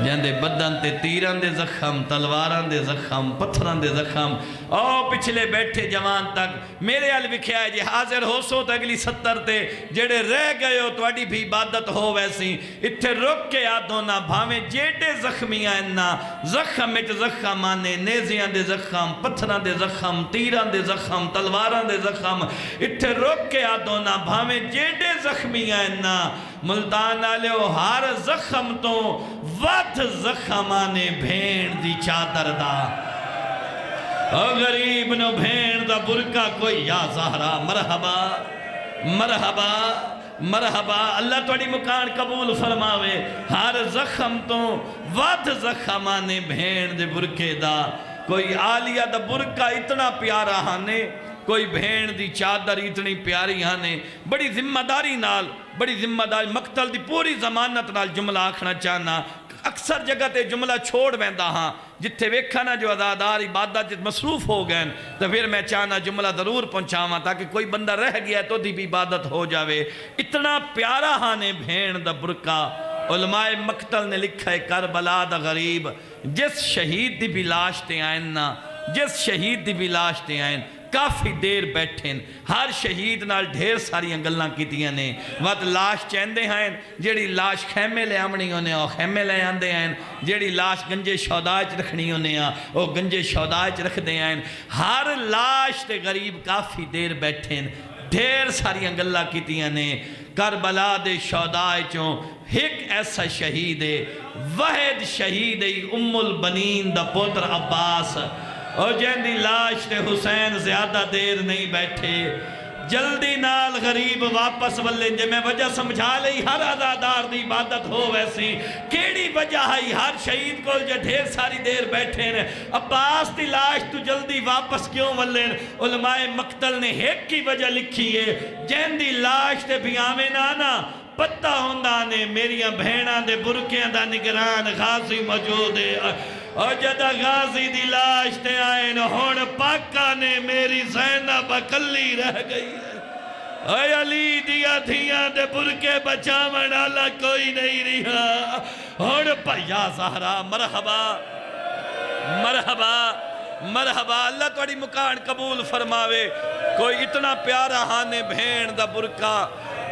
جاندے بدن تے تیران دے زخم، تلواران دے زخم، پتھران دے زخم. او پچھلے بیٹھے جوان تک میرے حال بکھیا ہے جی حاضر ہو سو تو اگلی 70 تے جڑے رہ گئے ہو تواڈی بھی عبادت ہو ویسی. اتھے رک کے آدھو نہ بھاویں جیٹے زخمیاں انہا زخم اچ زخم آنے، نیزیاں دے زخم، پتھران دے زخم، تیران دے زخم، تلواران دے زخم. اتھے رک کے آدھو نہ بھاویں جیٹے زخمیاں انہا ملتان آلیو ہر زخم تو ود زخم آنے بھین دی چادر دا. او غریب نو بھین دا برکہ کوئی یا زہرا. مرحبا مرحبا مرحبا. اللہ توڑی مکان قبول فرماوے. ہر زخم تو ود زخم آنے بھین دے برکے دا. کوئی آلیہ دا برکہ اتنا پیارا ہانے، کوئی بھین دی چادر اتنی پیاری ہانے. بڑی ذمہ داری نال، بڑی ذمہ داری مقتل دی پوری ضمانت نال جملہ آکھنا چاہنا. اکثر جگہ تے جملہ چھوڑ ویندا ہاں جتھے ویکھا نا جو عزادار عبادت جت مصروف ہو گئے تو پھر میں چاہنا جملہ ضرور پہنچاواں تاکہ کوئی بندہ رہ گیا تو دی بھی عبادت ہو جاوے. اتنا پیارا ہانے بھین دا برکہ. علماء مقتل نے لکھا ہے کربلا دا غریب جس شہید دی بھی لاش تے آئین نا، جس شہید دی بھی لاش تے آئین کافی دیر بیٹھیں. ہر شہید نال ڈھیر ساری انگلنا کیتیاں نے. وقت لاش چیندے ہیں جیڑی لاش خیمے لے آمنی ہونے اور خیمے لے آندے ہیں، جیڑی لاش گنجے شہدائچ رکھنی ہونے اور گنجے شہدائچ رکھ دے ہیں. ہر لاش تے غریب کافی دیر بیٹھیں ڈھیر ساری انگلنا کیتیاں نے. کربلا دے شہدائچوں ایک ایسا شہید ہے، واحد شہید ہے ام البنین دا پوتر عباس. اور جہندی لاش تے حسین زیادہ دیر نہیں بیٹھے. جلدی نال غریب واپس ولے جے میں وجہ سمجھا لئی ہر عزادار دی عبادت ہو ویسی. کیڑی وجہ ہے ہر شہید کو جو ڈھیر ساری دیر بیٹھے ہیں عباس دی لاش تو جلدی واپس کیوں ولے؟ علماء مقتل نے ایک کی وجہ لکھی ہے جہندی لاش تے بھی آمیں نانا پتہ ہوندہ نے میریاں بھیناں دے برکیاں دا نگران غازی موجود ہے. اور جدہ غازی دی لاش تے آئین ہون پاکا نے میری زینب اکلی رہ گئی ہے. اے علی دیا دھیاں دے برکے بچامن اللہ کوئی نہیں رہا. ہون یا زہرا مرحبا مرحبا مرحبا. اللہ توڑی مکان قبول فرماوے. کوئی اتنا پیارا ہانے بھین دا برکہ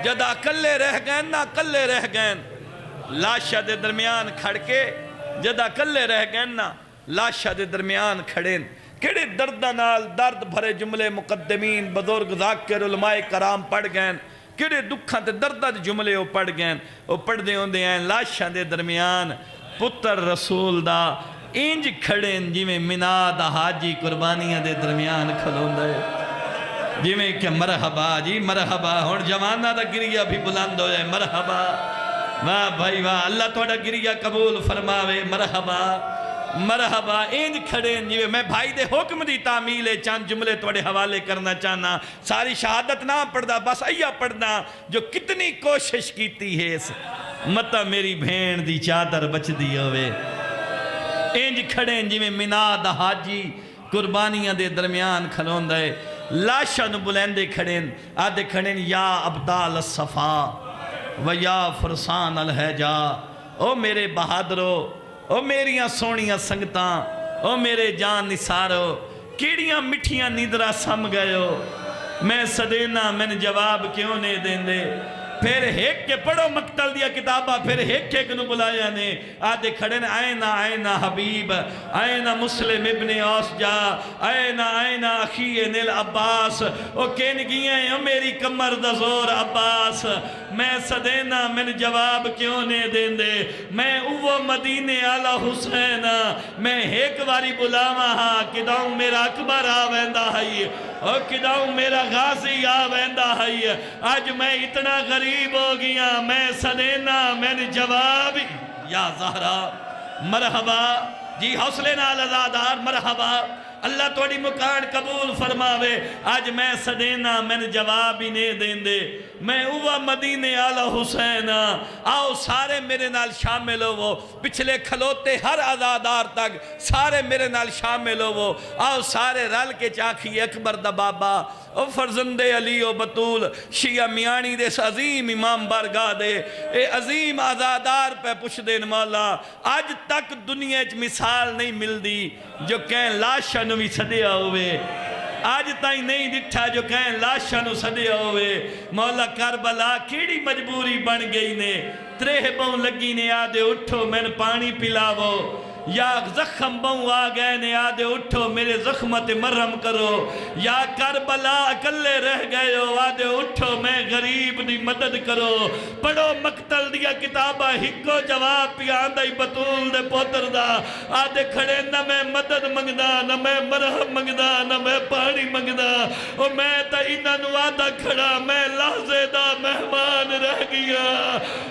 جدہ کلے رہ گئے نا کلے رہ گئے لاشہ دے درمیان کھڑ کے جدہ کلے رہ گئے نا لاشہ دے درمیان کھڑیں کڑے دردہ نال درد بھرے جملے مقدمین بزرگ ذاکر علماء کرام پڑھ گئے کڑے دکھاں تے دردہ دے جملے وہ پڑھ گئے وہ پڑھ دے ہوندے ہیں لاشہ دے درمیان پتر رسول دا انج کھڑیں جی میں منا دا حاجی قربانیاں دے درمیان کھلون دے جی میں کہ مرحبا جی مرحبا. ہون جوانہ دا گریہ بھی بلند ہو جائے. مرحبا واہ بھائی واہ. اللہ توڑا گریہ قبول فرماوے. مرحبا مرحبا. انج کھڑیں جی میں بھائی دے حکم دی تعمیلے چاند جملے توڑے حوالے کرنا چاہنا. ساری شہادت نہ پڑھدا بس ایہ پڑھنا جو کتنی کوشش کیتی ہے اس مطا میری بھین دی چادر بچ دی ہوئے. انج کھڑیں جی میں منا دا حاجی قربانیاں دے درمیان کھلون دے لاشہ نو بلندے کھڑیں آدھے کھڑیں یا ابدال الصفا و یا فرسان الحجا. او میرے بہادرو، او میریاں سونیاں سنگتاں، او میرے جان نثارو کیڑیاں مٹھیاں نیدرہ سم گئے ہو. میں صدینا میں نے جواب کیوں نہیں دیں دے. پھر ایک کے پڑھو مقتل دیا کتابہ پھر ایک ایک نو بلایا نے آدھے کھڑن آئینا آئینا حبیب آئینا مسلم ابن اوسجا آئینا آئینا اخی نیل عباس او کین گیا ہیں میری کمر دا زور عباس. میں صدینا میں جواب کیوں نہیں دیں دے. میں اوہ مدینے آلہ حسین میں ایک واری بلاما ہاں کداؤں میرا اکبر آویندہ ہے اور کداؤں میرا غازی آویندہ ہے. آج میں اتنا غریب ہو گیا میں صدینا میں نے جواب یا زہرا مرحبا جی حوصلے نال عزادار مرحبا. اللہ توڑی مکان قبول فرماوے. آج میں صدینا میں نے جواب ہی نہیں دیں دے. میں اوہ مدینے آلہ حسین آؤ سارے میرے نال شامل ہو پچھلے کھلوتے ہر عزادار تک سارے میرے نال شامل ہو آؤ سارے رل کے چاکھی اکبر دا بابا او فرزند علی و بطول شیعہ میانی دے عظیم امام بارگاہ دے اے عظیم عزادار پہ پوچھ دین مولا آج تک دنیا اچ مثال نہیں مل دی جو کہیں لاشا نوی صدیہ ہوئے آج تائیں نہیں ڈٹھا جو کہیں لاشا نو صدیہ ہوئے مولا کربلا کیڑی مجبوری بن گئی نے تریہ بہن لگی نے آدھے اٹھو میں نے پانی پلاو یا زخم بہن آگئے نے آدھے اٹھو میرے زخمت مرہم کرو یا کربلا اکلے رہ گئے ہو آدھے اٹھو میں غریب دی مدد کرو پڑھو مقتل دیا کتابہ ہکو جواب پی آندھائی بطول دے پوتر دا آدھے کھڑے نہ میں مدد منگدا نہ میں مرہم منگدا نہ میں پانی منگدا او میں تا انہاں نو آدھا کھڑا میں لحظے دا مہمان رہ گیا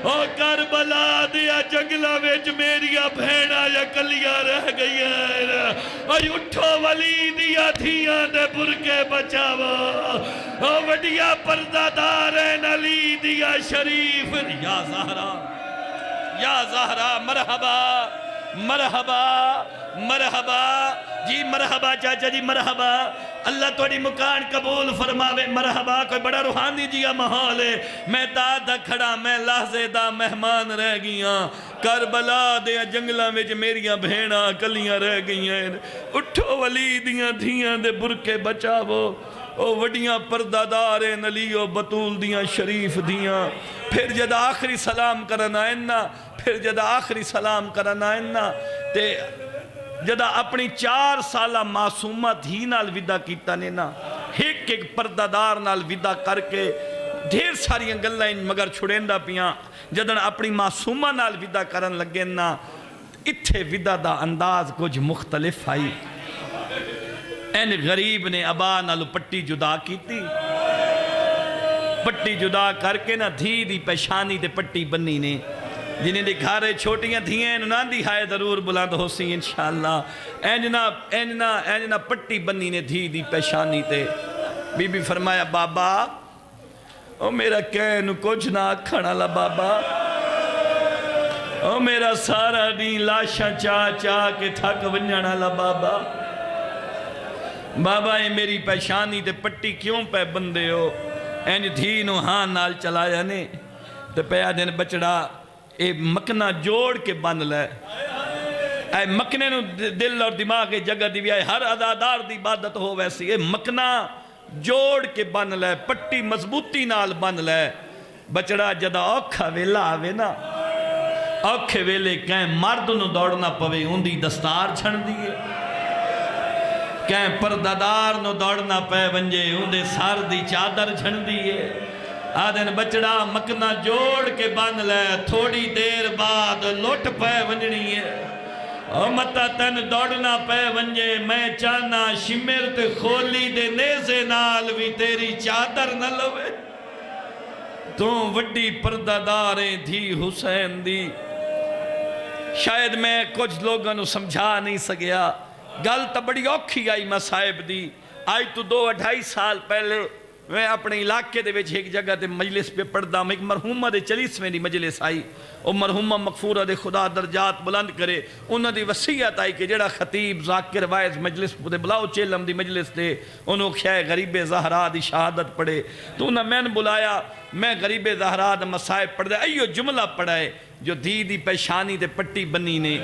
او کربلا دیا جنگلہ ویچ میریا بھیڑا یا کلیاں رہ گئی ہے اور اٹھو ولی دیا دھیاں دے برکے بچاوا او وڈیا پردادار علی دیا شریف یا زہرا مرحبا مرحبا مرحبا جی مرحبا چاچا جی مرحبا اللہ توڑی مکان قبول فرماوے مرحبا کوئی بڑا روحانی جیا محول ہے میں دادا کھڑا میں لحظے دا مہمان رہ گیاں کربلا دیا جنگلہ میں جو میریاں بھیڑا کلیاں رہ گئی ہیں اٹھو ولی دیاں دھیاں دے برکے بچاو او وڈیاں پرداداریں علی و بطول دیاں شریف دیاں پھر جد آخری سلام کرنا اننا پھر جد آخری سلام کرنا اننا تے جدہ اپنی 4 سالہ معصومہ دھی نال ودا کیتا نے نا ایک پردادار نال ودا کر کے ڈھیر ساری گلہ مگر چھڑیندہ پیاں جدہ اپنی معصومہ نال ودا کرن لگے نا اتھے ودا دا انداز کچھ مختلف آئی این غریب نے ابا نالو پٹی جدا کیتی پٹی جدا کر کے نا دھی دی پیشانی دے پٹی بنی نے جنہیں دکھارے چھوٹیاں دھییں نہ دی ہائے ضرور بلند ہو سی انشاءاللہ اینجنا پٹی بنی نے دھی دی پیشانی تے بی بی فرمایا بابا او میرا کہنو کچھ نہ کھڑا لا بابا او میرا سارا دین لاشا چاہ چاہ کے تھک ونجانا لا بابا بابا اے میری پیشانی تے پٹی کیوں پہ بندے ہو اینج دھی نو ہاں نال چلایا نے تے پیا دن بچڑا اے مکنہ جوڑ کے بن لے اے مکنے نو دل اور دماغ کے جگہ دی آئے ہر عزادار دی عبادت ہو ویسی اے مکنہ جوڑ کے بن لے پٹی مضبوطی نال بن لے بچڑا جدہ اوکھا ویلا آوے نا اوکھے ویلے کہیں مرد نو دوڑنا پوے ان دی دستار چھن دیئے کہیں پردادار نو دوڑنا پہ ونجے ان دے سار دی چادر چھن دیئے آدھن بچڑا مکنہ جوڑ کے بن لے تھوڑی دیر بعد لوٹ پہ ونجنی ہے او متا تن دوڑنا پہ ونجے میں چانا شمر تے خولی دے نیزے نال بھی تیری چادر نہ لوے تو وڈی پرداداریں تھی حسین دی شاید میں کچھ لوگوں نے سمجھا نہیں سکیا گل تا بڑی اوکھی آئی مسائب دی آئی تو 2-2.5 سال پہلے میں اپنے علاقے دے ویچ ایک جگہ دے مجلس پہ پڑھدا ہوں ایک مرحومہ دے 40ویں دی مجلس آئی اور مرحومہ مغفورہ دے خدا درجات بلند کرے انہوں دی وصیت آئی کہ جڑا خطیب ذاکر وائز مجلس دے بلاؤ چیلم دی مجلس دے انہوں کھائے غریب زہرا دی شہادت پڑھے تو انہوں میں نے بلایا میں غریب زہرا دا مسائب پڑھ دے ایو جملہ پڑھائے جو دھی دی پیشانی دے پٹی بنی نے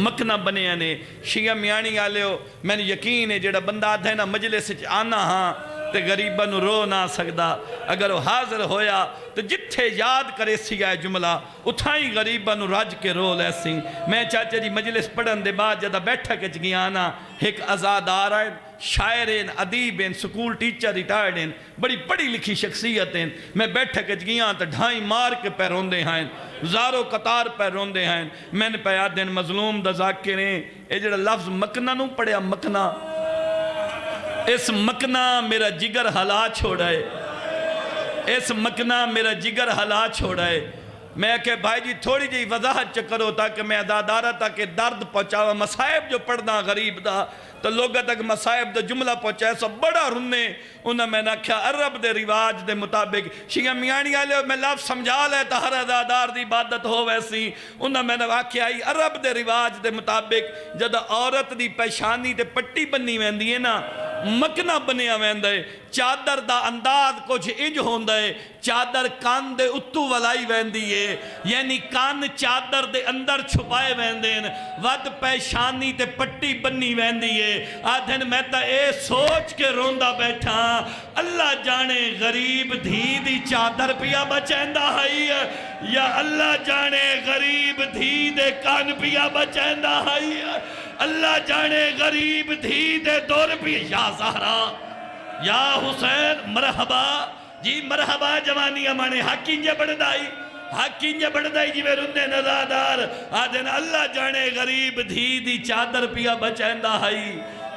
مکنہ بنے نے شیعہ میانی آلے ہو میں نے یقین ہے جڑا بندہ آدھے نا مجلس آنا ہاں تے غریبہ نو رو نہ سکدا اگر وہ حاضر ہویا تو جتھے یاد کرے سی آئے جملہ اتھائی غریبہ نو راج کے رو لے سی میں چاچا جی مجلس پڑھن دے بعد جدہ بیٹھا کچ گیانا ایک آزادار آئے شاعرین ادیبین سکول ٹیچر ریٹائرڈین بڑی پڑھی لکھی شخصیتیں میں بیٹھا کچ گیاں تو ڈھائی مار کے پہ روندے ہیں زارو قطار پہ روندے ہیں میں نے پیاد دن مظلوم دا ذاکریں اے جڑا لفظ مکنہ نو پڑھیا مکنہ اس مکنہ میرا جگر ہلا چھوڑائے اس مکنہ میرا جگر ہلا چھوڑائے میں کہ بھائی جی تھوڑی جی وضاحت کرو تاکہ میں ادادارہ تاکہ درد پہنچاوا مسائب جو پڑھنا غریب دا تو لوگا تک مسائب دا جملہ پہنچائے سب بڑا رنے انہاں میں نے کہا عرب دے رواج دے مطابق شیعہ میانی آلے میں لفظ سمجھا لے تا ہر ادادار دی عبادت ہو ویسی انہاں میں نے واقعہ آئی عرب دے رواج دے مطابق جد عورت دی پیشانی تے پٹی بنی ویندی ہے نا مکنہ بنیا ویندے چادر دا انداز کچھ انج ہوندے چادر کان دے اتو ولائی ویندی ہے یعنی کان چادر دے اندر چھپائے ویندین ود پیشانی تے پٹی بنی ویندی ہے آدھن میں تا اے سوچ کے روندہ بیٹھا اللہ جانے غریب دھی دی چادر پیا بچیندہ ہے یا اللہ جانے غریب دھی دے کان پیا بچیندہ ہے اللہ جانے غریب دھی دے دور پیا یا زہرا یا حسین مرحبا جی مرحبا جوانی ہمانے حقین جے بڑھدائی جی میں رندے نزادار آدھن اللہ جانے غریب دھی دی چادر پیا بچیندہ ہے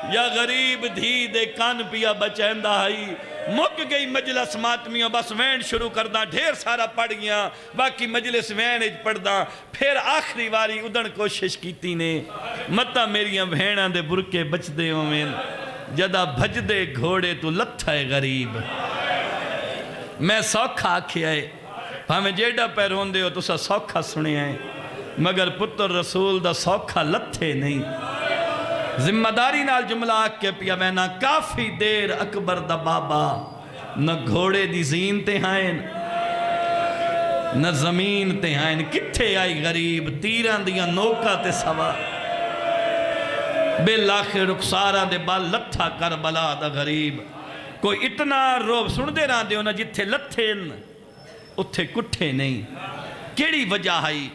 یا غریب دھی دے کان پیا بچیندہ ہے مک گئی مجلس ماتمیوں بس وین شروع کردہ ڈھیر سارا پڑھ گیا باقی مجلس وین اج پڑھدہ پھر آخری واری ادھن کوشش کیتی نے متا میریاں بھیناں دے برکے بچ دے ہومین جدہ بھج دے گھوڑے تو لتھا ہے غریب میں سوکھا آکھے آئے ہمیں جیڑا پیر ہوندے ہو تو سا سوکھا سنے آئے مگر پتر رسول دا سوکھا لتھے نہیں ذمہ داری نال جملہ آکھے پیا میں نہ کافی دیر اکبر دا بابا نہ گھوڑے دی زین تے ہائن نہ زمین تے ہائن کتھے آئی غریب تیران دیا نوکا تے سوا بے لاخ رخسارہ دے بال لتھا کربلا دا غریب کوئی اتنا روب سن دے رہا دے ہونا جتھے لتھین اتھے کٹھے نہیں کیڑی وجہ ہے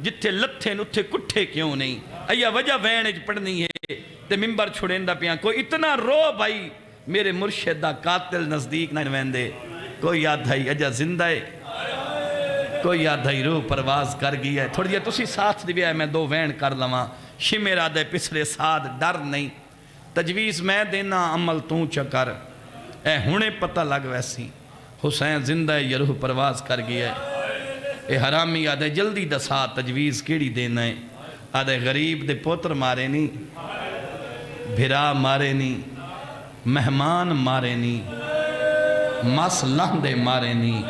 جتھے لتھین اتھے کٹھے کیوں نہیں ایا وجہ وینج پڑھنی ہے تے ممبر چھوڑیں دا پیاں کوئی اتنا روب آئی میرے مرشد دا قاتل نزدیک نہ ویندے کوئی یاد ہے اجا زندہ ہے کوئی یاد ہے روح پرواز کر گیا ہے تھوڑی جے تسی ساتھ دی ہے میں دو وین کر لواں شمیرہ دے پسرے ساتھ ڈر نہیں تجویز میں دینا عمل تو چکر اے ہونے پتہ لگ ویسی حسین زندہ ہے یہ روح پرواز کر گیا ہے اے حرامی آدھے جلدی دسا تجویز کیڑی دینا ہے آدھے غریب دے پوتر مارے نہیں بھرا مارے نہیں مہمان مارے نہیں مس لہندے مارے نہیں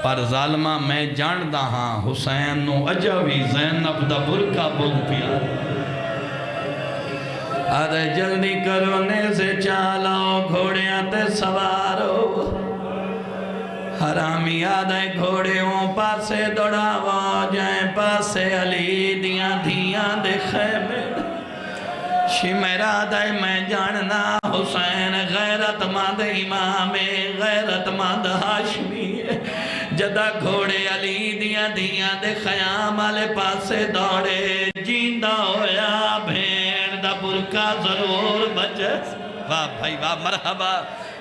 پر ظالمہ میں جاندہ ہاں حسین نو اجوی زینب دا برکا بول پیا آدھے جلدی کرونے سے چالاؤ گھوڑیاں تے سوارو حرامی آدھے گھوڑیوں پاسے دوڑاوا جائیں پاسے علی دیاں دھیاں دے خیمے شمیر آدھے میں جاننا حسین غیرت مند امام غیرت مند ہاشمی جدہ گھوڑے علی دیاں دھیاں دے خیام آلے پاسے دوڑے جیندہ ہویا بھین دا برکا ضرور بچے واہ بھائی واہ مرحبا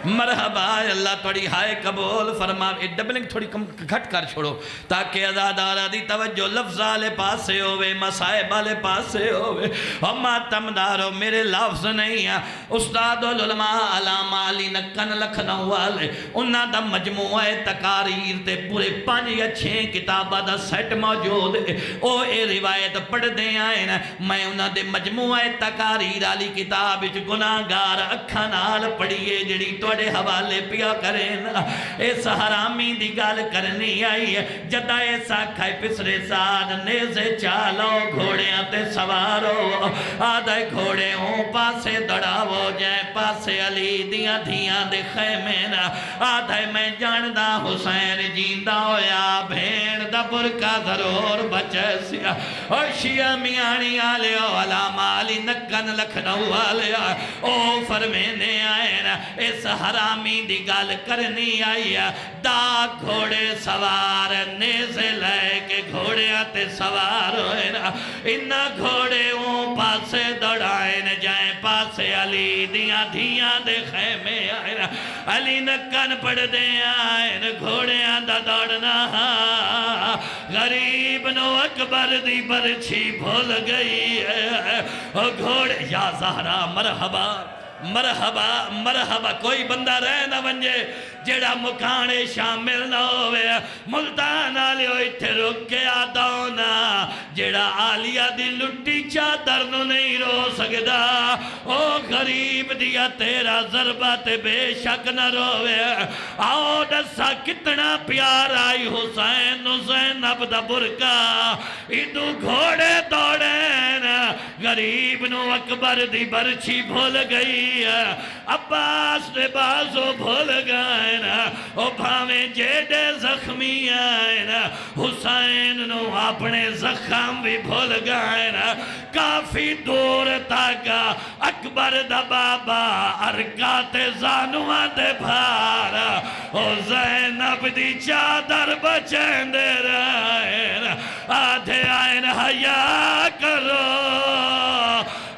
مرحبا اللہ توڑی ہائے قبول فرما ڈبلنگ تھوڑی کم گھٹ کر چھوڑو تاکہ ازادارہ دی توجہ لفظ آلے پاسے ہوئے مسائب آلے پاسے ہوئے اور ماتم دارو میرے لفظ نہیں ہے استاد العلماء علامہ علی نکن لکھنؤ والے انہاں دا مجموعہ تقاریر تے پورے 5 یا 6 کتابہ دا سیٹ موجود ہے او اے روایت پڑھ دے آئے نا میں انہاں دے مجموعہ تقاریر علی کتاب اچ گناہگار اکھاں نال پڑھیے جڑی توڑے حوالے پیا کریں اس حرامی دی گال کرنی آئی ہے جدہ ایسا کھائے پسرے ساتھ نیزے چالو گھوڑیاں تے سوارو آدھے گھوڑے ہوں پاسے دڑاو جائے پاسے علی دیاں دھیاں دے خیمین آدھے میں جاندہ حسین جیندہ ہویا بھین دا برکا ضرور بچے سیا اور شیعہ میانی آلے علامہ علی نکن لکھنؤ آلے او فرمینے آئے نا اس حرامی دی گال کرنی آئی دا گھوڑے سوار نیزے لے کے گھوڑے آتے سوار ہوئے نا انہا گھوڑے ہوں پاسے دوڑائیں جائیں پاسے علی دیاں دھیاں دے خیمے آئے نا علی نکن پڑھ دے آئیں گھوڑے آندہ دوڑنا غریب نو اکبر دی برچھی بھول گئی ہے گھوڑے یا زہرا مرحبا مرحبا مرحبا کوئی بندہ رہ نہ ونجے جڑا مکانے شامل نہ ہوئے ملتان آلیو اتھے رک کے آدھونا جڑا آلیہ دی لٹی چادر نو نہیں رو سکدا او غریب دیا تیرا ضربت بے شک نہ روے آؤ دسا کتنا پیار آئی حسین زینب دا برکا ادو گھوڑے دوڑین غریب نو اکبر دی برچی بھول گئی عباس دے بازو بھول گئے او بھاویں جیڑے زخمی آئین حسین نو اپنے زخم بھی بھول گئے کافی دور تک اکبر دا بابا ارکات زانوان دے بھارا او زینب دی چادر بچین دے رائن آدھے آئین حیاء کرو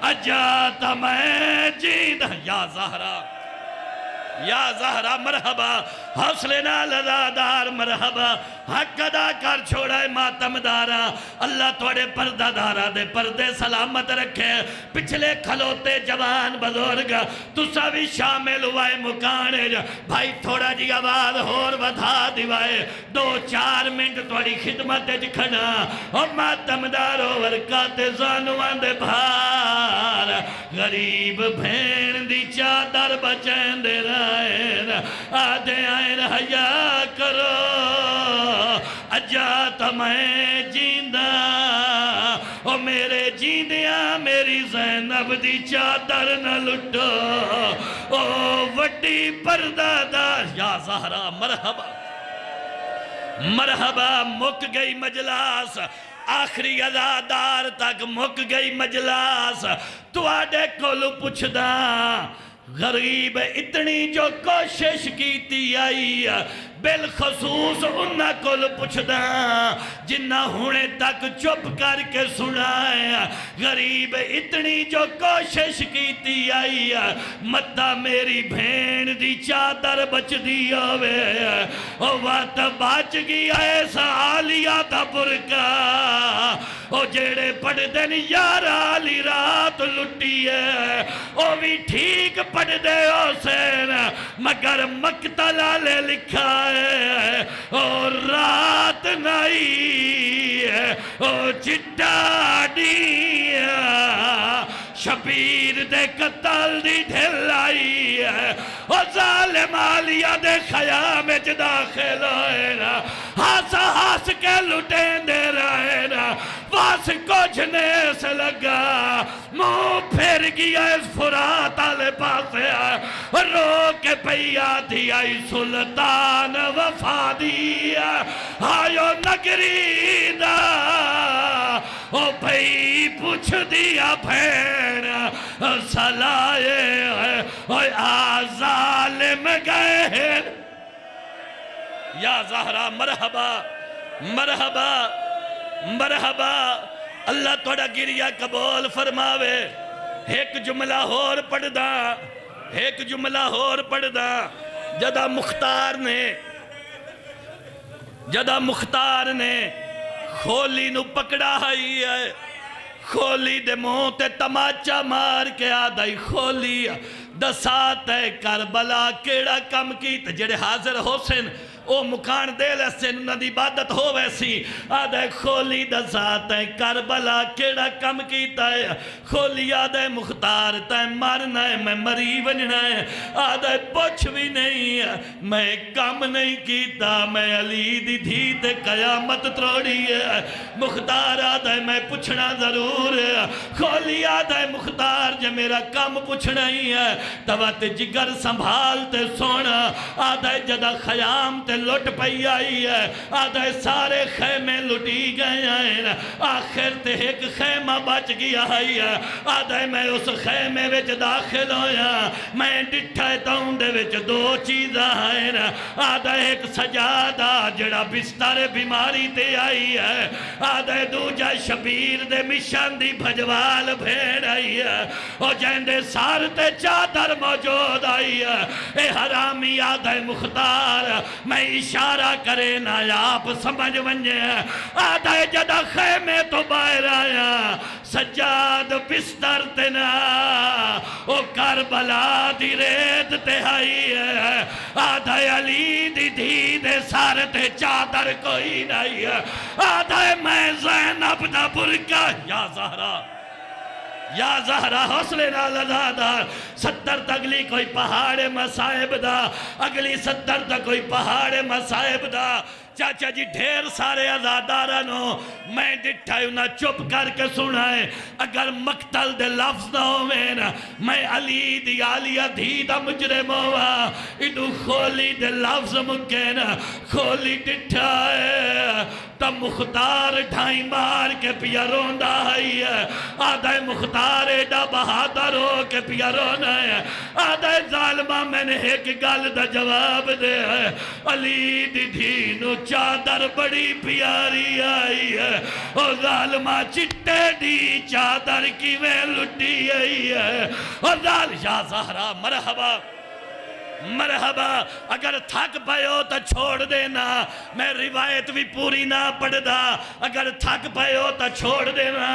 اجاتا میں جیدہ یا زہرہ مرحبا حوصلے نال ازادار مرحبا حق ادا کر چھوڑائے ماتم دارا اللہ توڑے پردہ دارا دے پردے سلامت رکھے پچھلے کھلوتے جوان بزرگ تسا بھی شامل ہوئے مکانے بھائی تھوڑا جی آواز ہور بدھا دیوائے 2-4 منٹ توڑی خدمت جکھنا اور ماتم دارو ورکات زانوان دے بھار غریب بھین دی چادر بچین دے رائن آدھے آئین حیاء کرو اجاتا میں جیندہ او میرے جیندیاں میری زینب دی چادر نہ لٹو او وڈی پردہ دار یا زہرہ مرحبا مرحبا مک گئی مجلاس آخری ازادار تک مک گئی مجلاس تو آڈے کولو پچھ دا غریب اتنی جو کوشش کیتی آئی بالخصوص انہاں کول پچھدا جنہ ہونے تک چپ کر کے سنائے غریب اتنی جو کوشش کیتی آئی مدہ میری بھین دی چادر بچ دی ہوئے او وقت بچ گیا ایسا آلیہ دا برکا او جیڑے پڑھ دن یار آلی رات لٹی ہے او بھی ٹھیک پڑھ دے حسین مگر مقتل آلے لکھا ہے اور رات نہیں ہے او چٹا دیا شبیر دے قتل دی ڈھل آئی ہے او ظالم آلیہ دے خیام اچ داخل ہوئے نا ہاس کے لٹیں دے رہے نا واس کچھنے سے لگا منہ پھر گیا اس فرات آلے پاسے آئے رو کے پیا تھی آئی سلطان وفا دیا آئیو نگری دا او بھئی پوچھ دیا بھین سلائے اوہ آزالم گئے یا زہرہ مرحبا مرحبا مرحبا اللہ توڑا گریہ قبول فرماوے ایک جملہ اور پڑھ دا ایک جملہ اور پڑھ دا جدہ مختار نے کھولی نو پکڑا ہی ہے کھولی دے منہ تے تماچا مار کے آدھائی کھولی دسات ہے کربلا کیڑا کم کی تے جڑے حاضر حسین او مکان دے لسے انہوں دی عبادت ہو ویسی آدھے کھولی دسات ہے کربلا کیڑا کم کیتا ہے کھولی آدھے مختار تے مارنا ہے میں مری بننا ہے آدھے پوچھ بھی نہیں ہے میں کم نہیں کیتا میں علی دی دھی تے قیامت تروڑی ہے مختار آدھے میں پوچھنا ضرور ہے کھولی آدھے مختار جے میرا کم پوچھنا ہی ہے توات جگر سنبھالتے سونا آدھے جدہ خیام تے لٹ پئی آئی ہے آدھے سارے خیمے لٹی گئے ہیں آخر تے ایک خیمہ بچ گیا ہے آدھے میں اس خیمے وچ داخل ہویا میں ڈٹھائے تاؤں دے وچ 2 چیزاں ہیں آدھے ایک سجادہ جڑا بستر بیماری تے آئی ہے آدھے دوجہ شبیر دے مشان دی بھجوال بھیڑ آئی ہے اور جہندے سار تے چادر موجود آئی ہے اے حرامی آدھے مختار میں اشارہ کرے نا آپ سمجھ ونجے آدھے جدہ خیمے تو باہر آیا سجاد بستر تینا او کربلا دی ریت تے آئی ہے آدھے علی دی دھی دے سار تے چادر کوئی نہیں ہے آدھے میں زینب دا برکا یا زہرا حوصلے نال ازادار 70 تگلی کوئی پہاڑ مسائب دا اگلی 70 تا کوئی پہاڑ مسائب دا چاچا جی ڈھیر سارے ازادارانو میں ڈٹھا نہ چپ کر کے سنائے اگر مقتل دے لفظ نہ ہوئے نا میں علی دی آلیہ دھی دا مجرم ہوا ایڈو کھولی دے لفظ مکین کھولی ڈٹھا ہے تا مختار ڈھائی مار کے پیا روندا ہے آدھے مختار ایڈا بہادر ہو کے پیا رونا ہے آدھے ظالمہ میں نے ایک گل دا جواب دے ہے علی دی دھینو چادر بڑی پیاری آئی ہے او ظالمہ چٹے دی چادر کی میں لٹی آئی ہے او یا زہرا مرحبا مرحبا اگر تھک پائیو تو چھوڑ دینا میں روایت بھی پوری نہ پڑھ دا اگر تھک پائیو تو چھوڑ دینا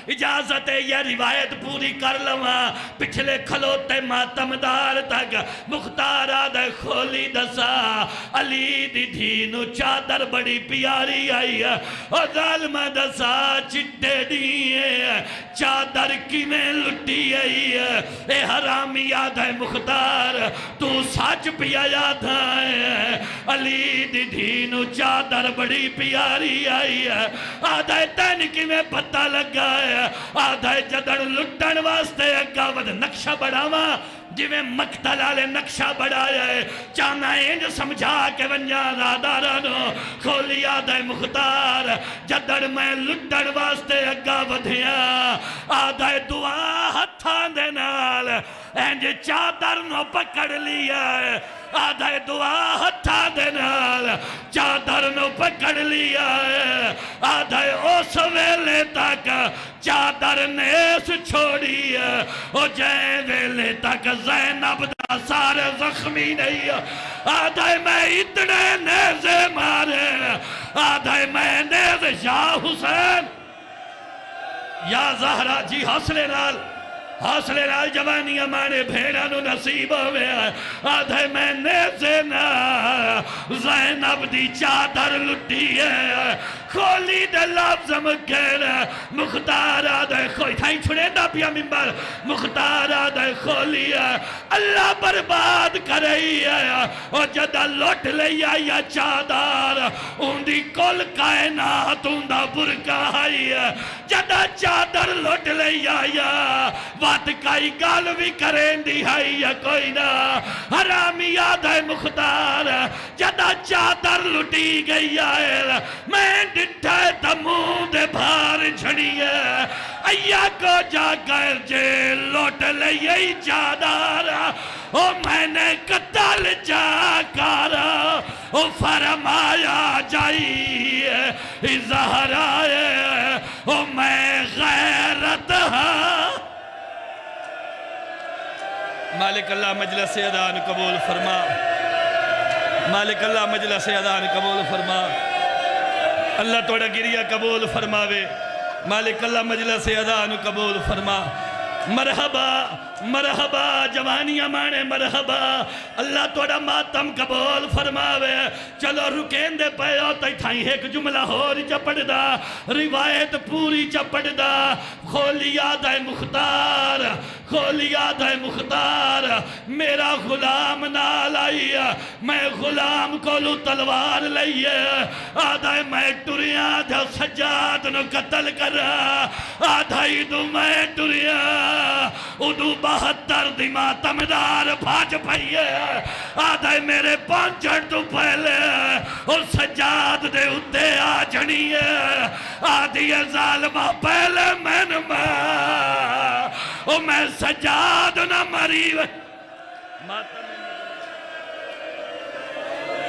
اجازت ہے یہ روایت پوری کر لوا پچھلے کھلوتے ماتمدار تک مختار آدھے کھولی دسا علی دی دھینو چادر بڑی پیاری آئی ہے اور ظالمہ دسا چٹے دیئے چادر کی میں لٹی آئی ہے اے حرامی آدھے مختار تو سچ پیا یاد ہے علی دی دھینو چادر بڑی پیاری آئی ہے آدھے تین کی میں پتہ لگا ہے آدھے جدڑ لٹن واسطے اگاود نقشہ بڑھاوا جویں مقتل آلے نقشہ بڑھایا ہے چانا انج سمجھا کے ونجا زادارانو کھولی آدھے مختار جدڑ میں لٹن واسطے اگاودھیا آدھے دعا ہتھان دے نال انج چادر نو پکڑ لیا ہے آدھے دعا ہتھا دے نال چادر نو پکڑ لیا ہے آدھے اس ویلے تک چادر نیس چھوڑی ہے او جے ویلے تک زینب دا سارے زخمی نہیں ہے آدھے میں اتنے نیزے مارے آدھے میں نیزے یا حسین یا زہرا جی حوصلے نال جوانی ہمارے بھیڑانو نصیب ہوئے آدھے میں نیزے نا زینب دی چادر لٹی ہے کھولی دے لفظ مکین مختار آدھے کھولی تھائی چھڑے دا پیا ممبر مختار آدھے کھولی ہے اللہ برباد کرئی ہے اور جدہ لٹ لیا یا چادر ان دی کل کائنات ان دا برکا ہے جدہ چادر لٹ لیا یا وات کائی گال بھی کریں دی ہے یا کوئی نا حرامی آدھے مختار جدہ چادر لٹی گئی ہے میں ڈٹھا تمود بھار جھڑی ہے ایا کو جا کر جے لوٹ لئی چادر او میں نے قتل جا کارا او فرمایا جائی زہرائے او میں غیرت ہاں مالک اللہ مجلس ادان قبول فرما مالک اللہ مجلس ادان قبول فرما اللہ توڑا گریہ قبول فرماوے مالک اللہ مجلس ادان قبول فرما مرحبا مرحبا جوانی امانے مرحبا اللہ توڑا ماتم قبول فرماوے چلو رکین دے پیو تائی تھائی ایک جملہ ہوری چپڑ دا روایت پوری چپڑ دا کھولی آدھے مختار کھولی آدھے مختار میرا غلام نال آئی میں غلام کولو تلوار لئیے آدھے میں ٹریاں دھا سجاد نو قتل کر رہا آدھائی دو میں ٹریاں ادو 72 دی ماتمدار بھاج پائیے آدھائی میرے پانچڑ تو پہلے اور سجاد دے اتے آ جنیے آدھی ظالمہ پہلے میں نمہ اور میں سجاد نہ مری ماتم